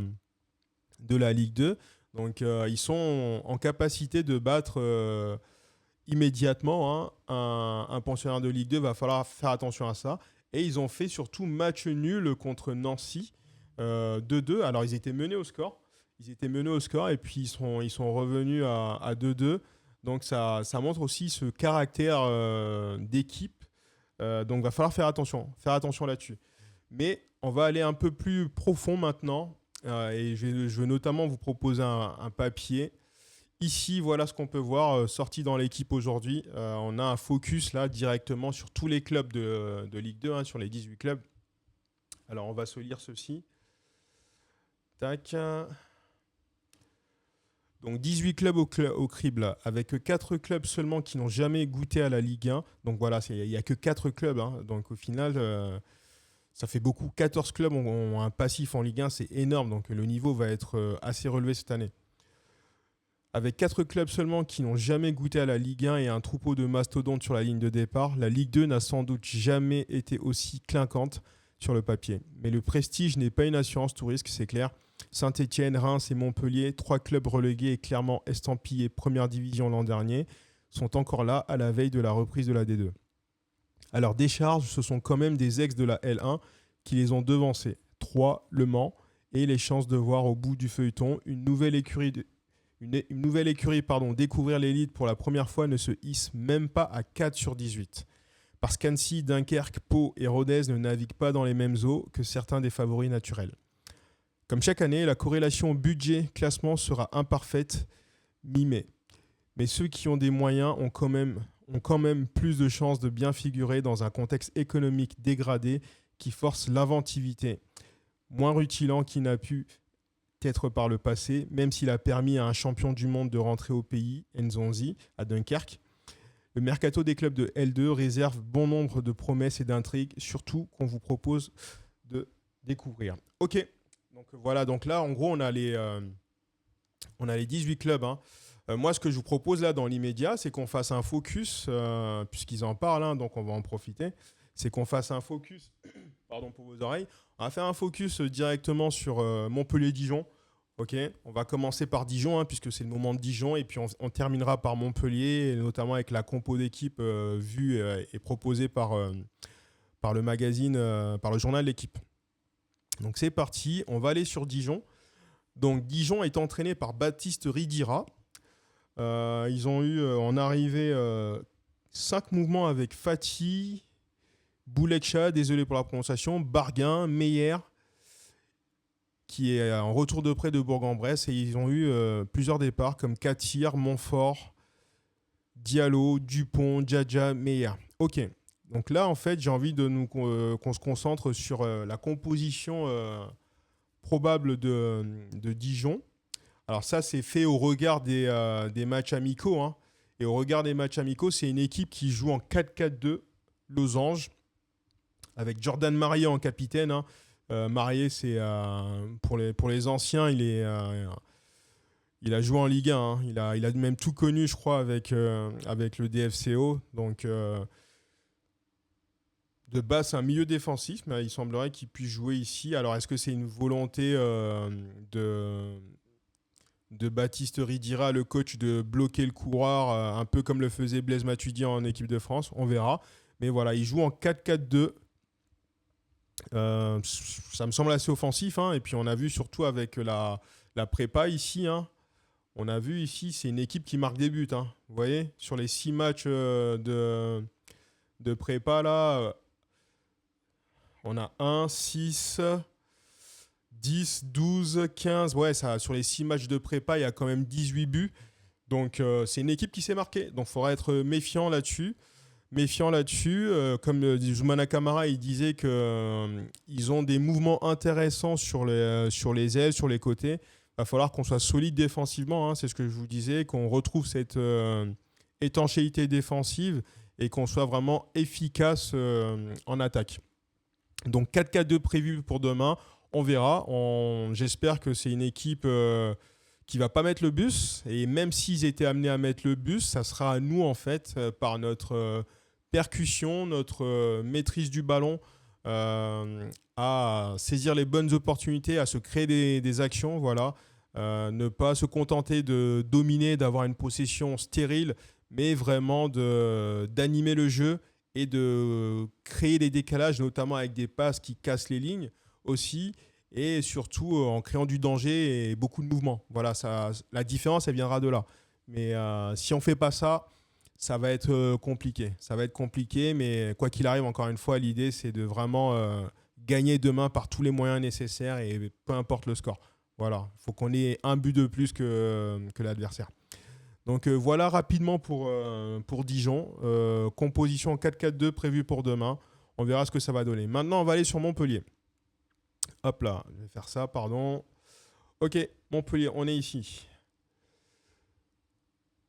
Ligue 2. Donc ils sont en capacité de battre immédiatement un pensionnaire de Ligue 2. Va falloir faire attention à ça. Et ils ont fait surtout match nul contre Nancy, 2-2. Alors ils étaient menés au score. Et puis ils sont revenus à 2-2. Donc ça montre aussi ce caractère d'équipe. Donc va falloir faire attention là-dessus. Mais on va aller un peu plus profond maintenant. Et je vais notamment vous proposer un papier. Ici, voilà ce qu'on peut voir sorti dans l'équipe aujourd'hui. On a un focus là directement sur tous les clubs de Ligue 2, hein, sur les 18 clubs. Alors on va se lire ceci. Tac. Donc 18 clubs au crible, avec 4 clubs seulement qui n'ont jamais goûté à la Ligue 1. Donc voilà, il n'y a que 4 clubs. Hein. Donc au final, ça fait beaucoup. 14 clubs ont un passif en Ligue 1, c'est énorme. Donc le niveau va être assez relevé cette année. Avec 4 clubs seulement qui n'ont jamais goûté à la Ligue 1 et un troupeau de mastodontes sur la ligne de départ, la Ligue 2 n'a sans doute jamais été aussi clinquante sur le papier. Mais le prestige n'est pas une assurance tout risque, c'est clair. Saint-Étienne, Reims et Montpellier, 3 clubs relégués et clairement estampillés première division l'an dernier, sont encore là à la veille de la reprise de la D2. À leur décharge, ce sont quand même des ex de la L1 qui les ont devancés. 3, Le Mans, et les chances de voir au bout du feuilleton une nouvelle écurie découvrir l'élite pour la première fois ne se hisse même pas à 4 sur 18. Parce qu'Annecy, Dunkerque, Pau et Rodez ne naviguent pas dans les mêmes eaux que certains des favoris naturels. Comme chaque année, la corrélation budget-classement sera imparfaite mi-mai. Mais ceux qui ont des moyens ont quand même plus de chances de bien figurer dans un contexte économique dégradé qui force l'inventivité. Moins rutilant qu'il n'a pu être par le passé, même s'il a permis à un champion du monde de rentrer au pays, Nzonzi, à Dunkerque. Le mercato des clubs de L2 réserve bon nombre de promesses et d'intrigues, surtout qu'on vous propose de découvrir. Ok, donc voilà, donc là, en gros, on a les 18 clubs. Hein. Moi, ce que je vous propose là, dans l'immédiat, c'est qu'on fasse un focus, puisqu'ils en parlent, hein, donc on va en profiter, c'est qu'on fasse un focus, pardon pour vos oreilles, on va faire un focus directement sur Montpellier-Dijon. Ok, on va commencer par Dijon, hein, puisque c'est le moment de Dijon, et puis on terminera par Montpellier, et notamment avec la compo d'équipe vue et proposée par le magazine, par le journal L'Équipe. Donc c'est parti, on va aller sur Dijon. Donc Dijon est entraîné par Baptiste Ridira. Ils ont eu en arrivée 5 mouvements avec Fati, Boulekcha, désolé pour la prononciation, Barguin, Meyer, qui est en retour de prêt de Bourg-en-Bresse, et ils ont eu plusieurs départs comme Katir, Montfort, Diallo, Dupont, Djadja, Meyer. Ok, donc là en fait j'ai envie de qu'on se concentre sur la composition probable de Dijon. Alors ça c'est fait au regard des matchs amicaux, hein. Et au regard des matchs amicaux, c'est une équipe qui joue en 4-4-2, losange, avec Jordan Marié en capitaine. Hein. Marié, c'est pour les anciens, il a joué en Ligue 1. Hein. Il a même tout connu, je crois, avec le DFCO. Donc, de base, c'est un milieu défensif, mais il semblerait qu'il puisse jouer ici. Alors, est-ce que c'est une volonté de Baptiste Ridira, le coach, de bloquer le coureur, un peu comme le faisait Blaise Matuidi en équipe de France? On verra. Mais voilà, il joue en 4-4-2. Ça me semble assez offensif, hein. Et puis on a vu surtout avec la prépa ici, hein, On a vu ici, c'est une équipe qui marque des buts, hein. Vous voyez, sur les 6 matchs de prépa, là, on a 1, 6, 10, 12, 15. Ouais, ça, sur les 6 matchs de prépa, il y a quand même 18 buts. Donc, c'est une équipe qui s'est marquée. Donc, il faudra être méfiant là-dessus. Comme Zoumana Camara, il disait qu'ils ont des mouvements intéressants sur les ailes, sur les côtés. Il va falloir qu'on soit solide défensivement, hein, c'est ce que je vous disais, qu'on retrouve cette étanchéité défensive et qu'on soit vraiment efficace en attaque. Donc 4-4-2 prévu pour demain, on verra. J'espère que c'est une équipe qui va pas mettre le bus, et même s'ils étaient amenés à mettre le bus, ça sera à nous en fait, par notre percussion, notre maîtrise du ballon, à saisir les bonnes opportunités, à se créer des actions, voilà. Ne pas se contenter de dominer, d'avoir une possession stérile, mais vraiment d'animer le jeu et de créer des décalages, notamment avec des passes qui cassent les lignes aussi, et surtout en créant du danger et beaucoup de mouvements. Voilà, la différence, elle viendra de là. Mais si on ne fait pas ça, ça va être compliqué. Ça va être compliqué, mais quoi qu'il arrive, encore une fois, l'idée, c'est de vraiment gagner demain par tous les moyens nécessaires et peu importe le score. Voilà, il faut qu'on ait un but de plus que l'adversaire. Donc voilà rapidement pour Dijon. Composition 4-4-2 prévue pour demain. On verra ce que ça va donner. Maintenant, on va aller sur Montpellier. Hop là, je vais faire ça, pardon. Ok, Montpellier, on est ici.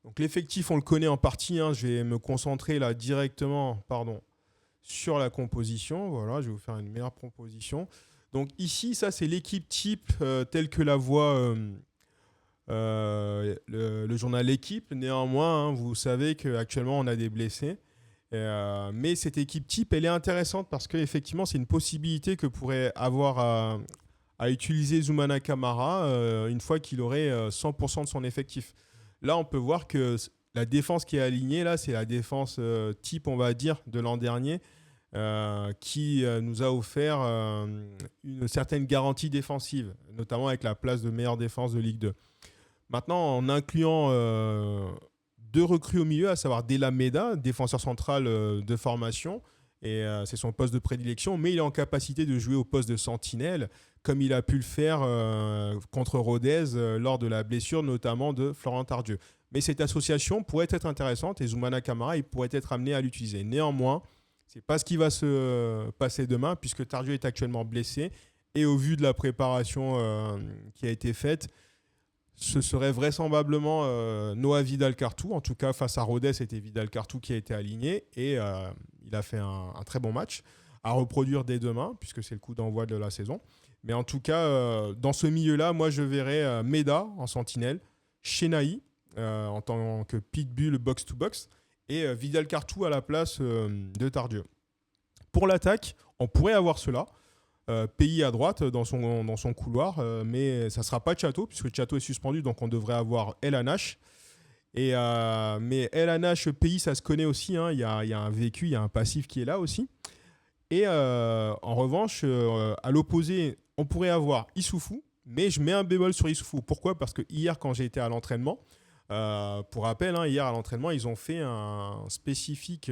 Donc l'effectif, on le connaît en partie, hein. Je vais me concentrer là directement sur la composition. Voilà, je vais vous faire une meilleure proposition. Donc ici, ça c'est l'équipe type telle que la voit le journal L'équipe. Néanmoins, hein, vous savez qu'actuellement on a des blessés. Mais cette équipe type, elle est intéressante parce qu'effectivement, c'est une possibilité que pourrait avoir à utiliser Zoumana Camara une fois qu'il aurait 100% de son effectif. Là, on peut voir que la défense qui est alignée, là, c'est la défense type, on va dire, de l'an dernier, qui nous a offert une certaine garantie défensive, notamment avec la place de meilleure défense de Ligue 2. Maintenant, en incluant 2 recrues au milieu, à savoir Della Meda, défenseur central de formation, et c'est son poste de prédilection, mais il est en capacité de jouer au poste de sentinelle, comme il a pu le faire contre Rodez lors de la blessure notamment de Florent Tardieu. Mais cette association pourrait être intéressante et Zoumana Camara il pourrait être amené à l'utiliser. Néanmoins, ce n'est pas ce qui va se passer demain puisque Tardieu est actuellement blessé et au vu de la préparation qui a été faite, ce serait vraisemblablement Noah Vidal-Cartou. En tout cas, face à Rodez, c'était Vidal-Cartou qui a été aligné et il a fait un très bon match à reproduire dès demain puisque c'est le coup d'envoi de la saison. Mais en tout cas, dans ce milieu-là, moi, je verrais Meda en sentinelle, Chenaï en tant que pitbull box-to-box et Vidal-Cartou à la place de Tardieu. Pour l'attaque, on pourrait avoir cela. Pays à droite dans son couloir, mais ça ne sera pas Chato, puisque Chato est suspendu, donc on devrait avoir El Anache. Mais El Anache, Pays, ça se connaît aussi, hein. Il y a un vécu, il y a un passif qui est là aussi. Et en revanche, à l'opposé, on pourrait avoir Issoufou, mais je mets un bémol sur Issoufou. Pourquoi ? Parce que hier, quand j'ai été à l'entraînement, pour rappel, hein, hier à l'entraînement, ils ont fait un spécifique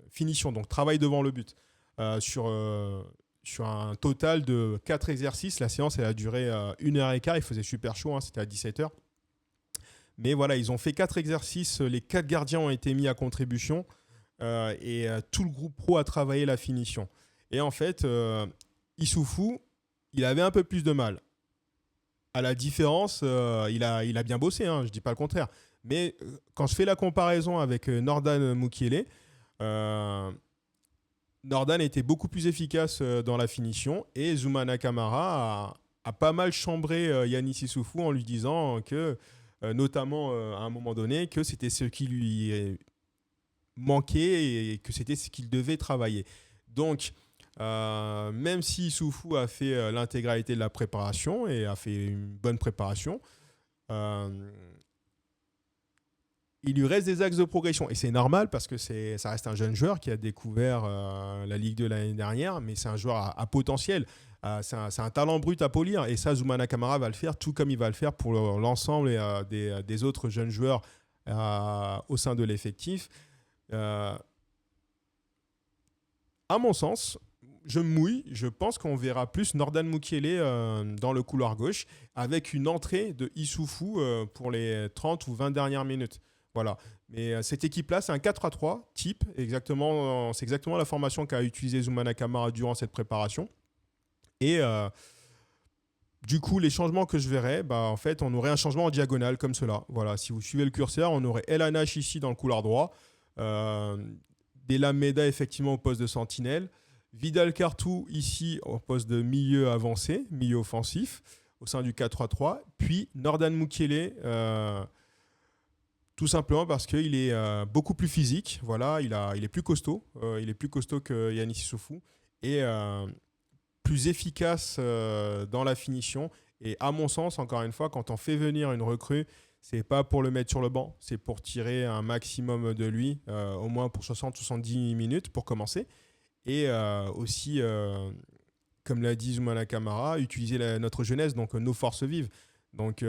finition, donc travail devant le but, sur un total de 4 exercices. La séance, elle a duré 1h15, il faisait super chaud, hein, c'était à 17h. Mais voilà, ils ont fait 4 exercices, les 4 gardiens ont été mis à contribution et tout le groupe pro a travaillé la finition. Et en fait, Issoufou, il avait un peu plus de mal. À la différence, il a bien bossé, hein, je ne dis pas le contraire. Mais quand je fais la comparaison avec Nordan Mukiele, Nordan était beaucoup plus efficace dans la finition et Zoumana Camara a pas mal chambré Yanis Issoufou en lui disant que, notamment à un moment donné, que c'était ce qui lui manquait et que c'était ce qu'il devait travailler. Donc, même si Issoufou a fait l'intégralité de la préparation et a fait une bonne préparation, il lui reste des axes de progression. Et c'est normal parce que ça reste un jeune joueur qui a découvert la Ligue 2 l'année dernière, mais c'est un joueur à potentiel. C'est un talent brut à polir. Et ça, Zoumana Camara va le faire, tout comme il va le faire pour l'ensemble des autres jeunes joueurs au sein de l'effectif. À mon sens, je me mouille, je pense qu'on verra plus Nordan Mukiele dans le couloir gauche avec une entrée de Issoufou pour les 30 ou 20 dernières minutes. Voilà. Mais cette équipe-là, c'est un 4-3 type. C'est exactement la formation qu'a utilisé Zoumana Camara durant cette préparation. Et du coup, les changements que je verrais, en fait, on aurait un changement en diagonale comme cela. Voilà. Si vous suivez le curseur, on aurait El Anache ici dans le couloir droit. Delam Meda effectivement au poste de sentinelle. Vidal Cartou ici au poste de milieu avancé, milieu offensif, au sein du 4-3-3. Puis Nordan Mukiele, tout simplement parce qu'il est beaucoup plus physique. Voilà, il est plus costaud. Il est plus costaud que Yanis Issoufou. Et plus efficace dans la finition. Et à mon sens, encore une fois, quand on fait venir une recrue, c'est pas pour le mettre sur le banc, c'est pour tirer un maximum de lui, au moins pour 60-70 minutes pour commencer. Et aussi, comme l'a dit Zoumana Camara, utiliser notre jeunesse, donc nos forces vives. Donc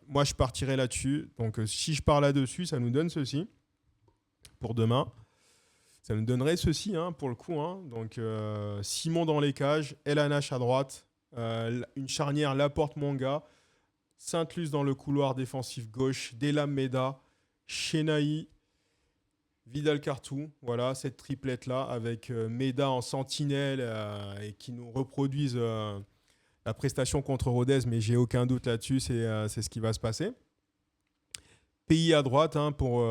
moi, je partirai là-dessus. Donc si je pars là-dessus, ça nous donne ceci pour demain. Ça nous donnerait ceci pour le coup. Donc Simon dans les cages, El Anache à droite, une charnière Laporte Monga, Sainte-Luce dans le couloir défensif gauche, Delam Meda, Chenaï, Vidal Cartou. Voilà, cette triplette-là avec Meda en sentinelle et qui nous reproduisent la prestation contre Rodez, mais j'ai aucun doute là-dessus, c'est ce qui va se passer. Pays à droite pour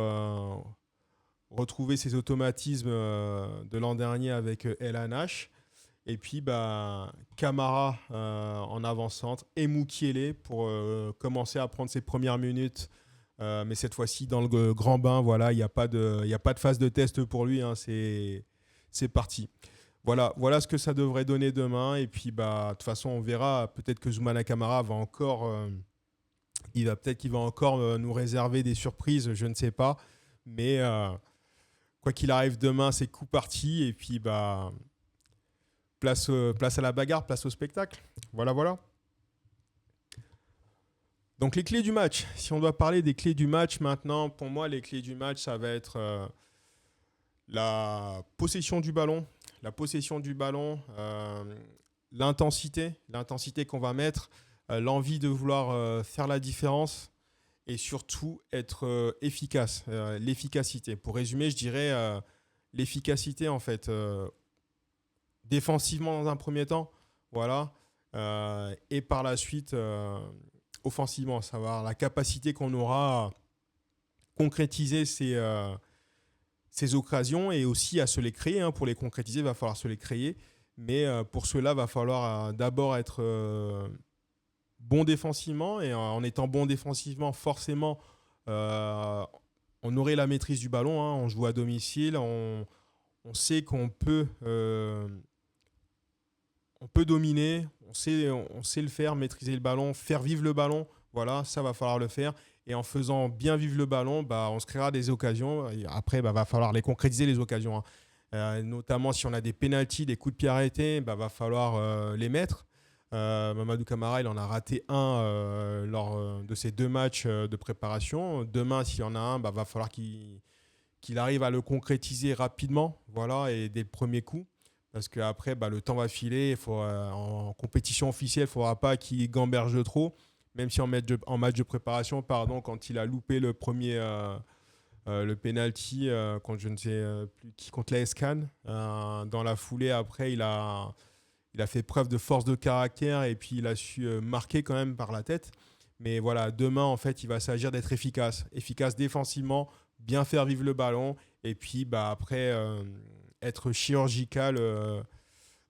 retrouver ses automatismes de l'an dernier avec El Anache. Et puis Camara en avant-centre et Mukiele pour commencer à prendre ses premières minutes. Mais cette fois-ci, dans le grand bain, voilà, il n'y a pas de phase de test pour lui. C'est parti. Voilà ce que ça devrait donner demain. Et puis, de toute façon, on verra. Peut-être que Zoumana Camara va encore, qu'il va encore nous réserver des surprises. Je ne sais pas. Mais quoi qu'il arrive demain, c'est coup parti. Et puis, place à la bagarre, place au spectacle. Voilà. Donc les clés du match, si on doit parler des clés du match maintenant, pour moi les clés du match ça va être la possession du ballon, l'intensité qu'on va mettre, l'envie de vouloir faire la différence et surtout être efficace, l'efficacité. Pour résumer, je dirais l'efficacité en fait, défensivement dans un premier temps, voilà, et par la suite offensivement, savoir la capacité qu'on aura à concrétiser ces occasions et aussi à se les créer. Pour les concrétiser, il va falloir se les créer. Mais pour cela, il va falloir d'abord être bon défensivement. Et en étant bon défensivement, forcément, on aurait la maîtrise du ballon. On joue à domicile. On sait qu'on peut dominer, on sait le faire, maîtriser le ballon, faire vivre le ballon. Voilà, ça va falloir le faire. Et en faisant bien vivre le ballon, on se créera des occasions. Et après, va falloir les concrétiser, les occasions. Notamment si on a des pénaltys, des coups de pied arrêtés, va falloir les mettre. Mamadou Camara, il en a raté un lors de ces 2 matchs de préparation. Demain, s'il y en a un, va falloir qu'il arrive à le concrétiser rapidement, voilà, et dès le premier coup. Parce qu'après, le temps va filer. En compétition officielle, il ne faudra pas qu'il gamberge trop. Même si en match de préparation, quand il a loupé le premier le penalty contre je ne sais plus qui, contre l'AS Cannes, dans la foulée, après, il a fait preuve de force de caractère et puis il a su marquer quand même par la tête. Mais voilà, demain, en fait, il va s'agir d'être efficace défensivement, bien faire vivre le ballon et puis après... être chirurgical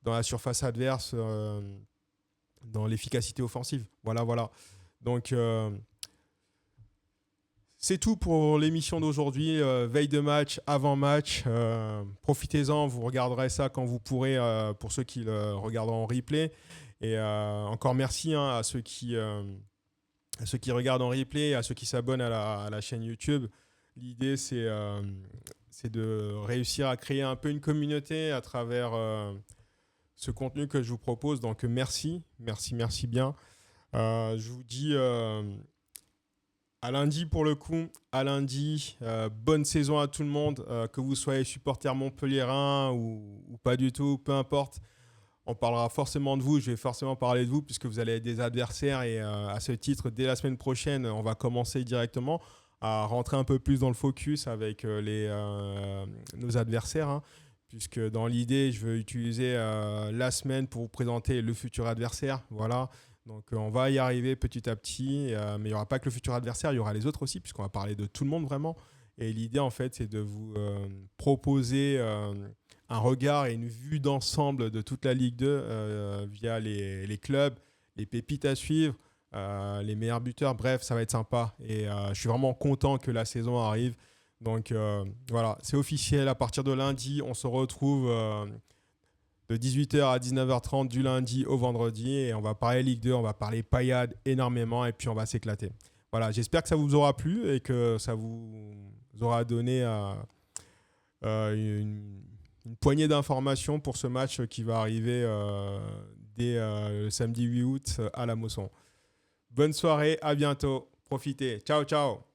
dans la surface adverse, dans l'efficacité offensive. Voilà. Donc, c'est tout pour l'émission d'aujourd'hui. Veille de match, avant-match. Profitez-en, vous regarderez ça quand vous pourrez, pour ceux qui le regarderont en replay. Et encore merci à ceux qui regardent en replay, à ceux qui s'abonnent à la chaîne YouTube. L'idée, c'est de réussir à créer un peu une communauté à travers ce contenu que je vous propose. Donc, merci bien. Je vous dis à lundi pour le coup. À lundi, bonne saison à tout le monde, que vous soyez supporter montpelliérain ou pas du tout, peu importe. On parlera forcément de vous, je vais forcément parler de vous puisque vous allez être des adversaires et à ce titre, dès la semaine prochaine, on va commencer directement à rentrer un peu plus dans le focus avec nos adversaires, hein, puisque dans l'idée, je veux utiliser la semaine pour vous présenter le futur adversaire. Voilà, donc on va y arriver petit à petit, mais il n'y aura pas que le futur adversaire, il y aura les autres aussi, puisqu'on va parler de tout le monde vraiment. Et l'idée, en fait, c'est de vous proposer un regard et une vue d'ensemble de toute la Ligue 2 via les clubs, les pépites à suivre, les meilleurs buteurs. Bref, ça va être sympa. Et je suis vraiment content que la saison arrive. Donc voilà, c'est officiel. À partir de lundi, on se retrouve de 18h à 19h30 du lundi au vendredi. Et on va parler Ligue 2, on va parler paillade énormément et puis on va s'éclater. Voilà, j'espère que ça vous aura plu et que ça vous aura donné une poignée d'informations pour ce match qui va arriver dès le samedi 8 août à la Mosson. Bonne soirée, à bientôt. Profitez. Ciao, ciao.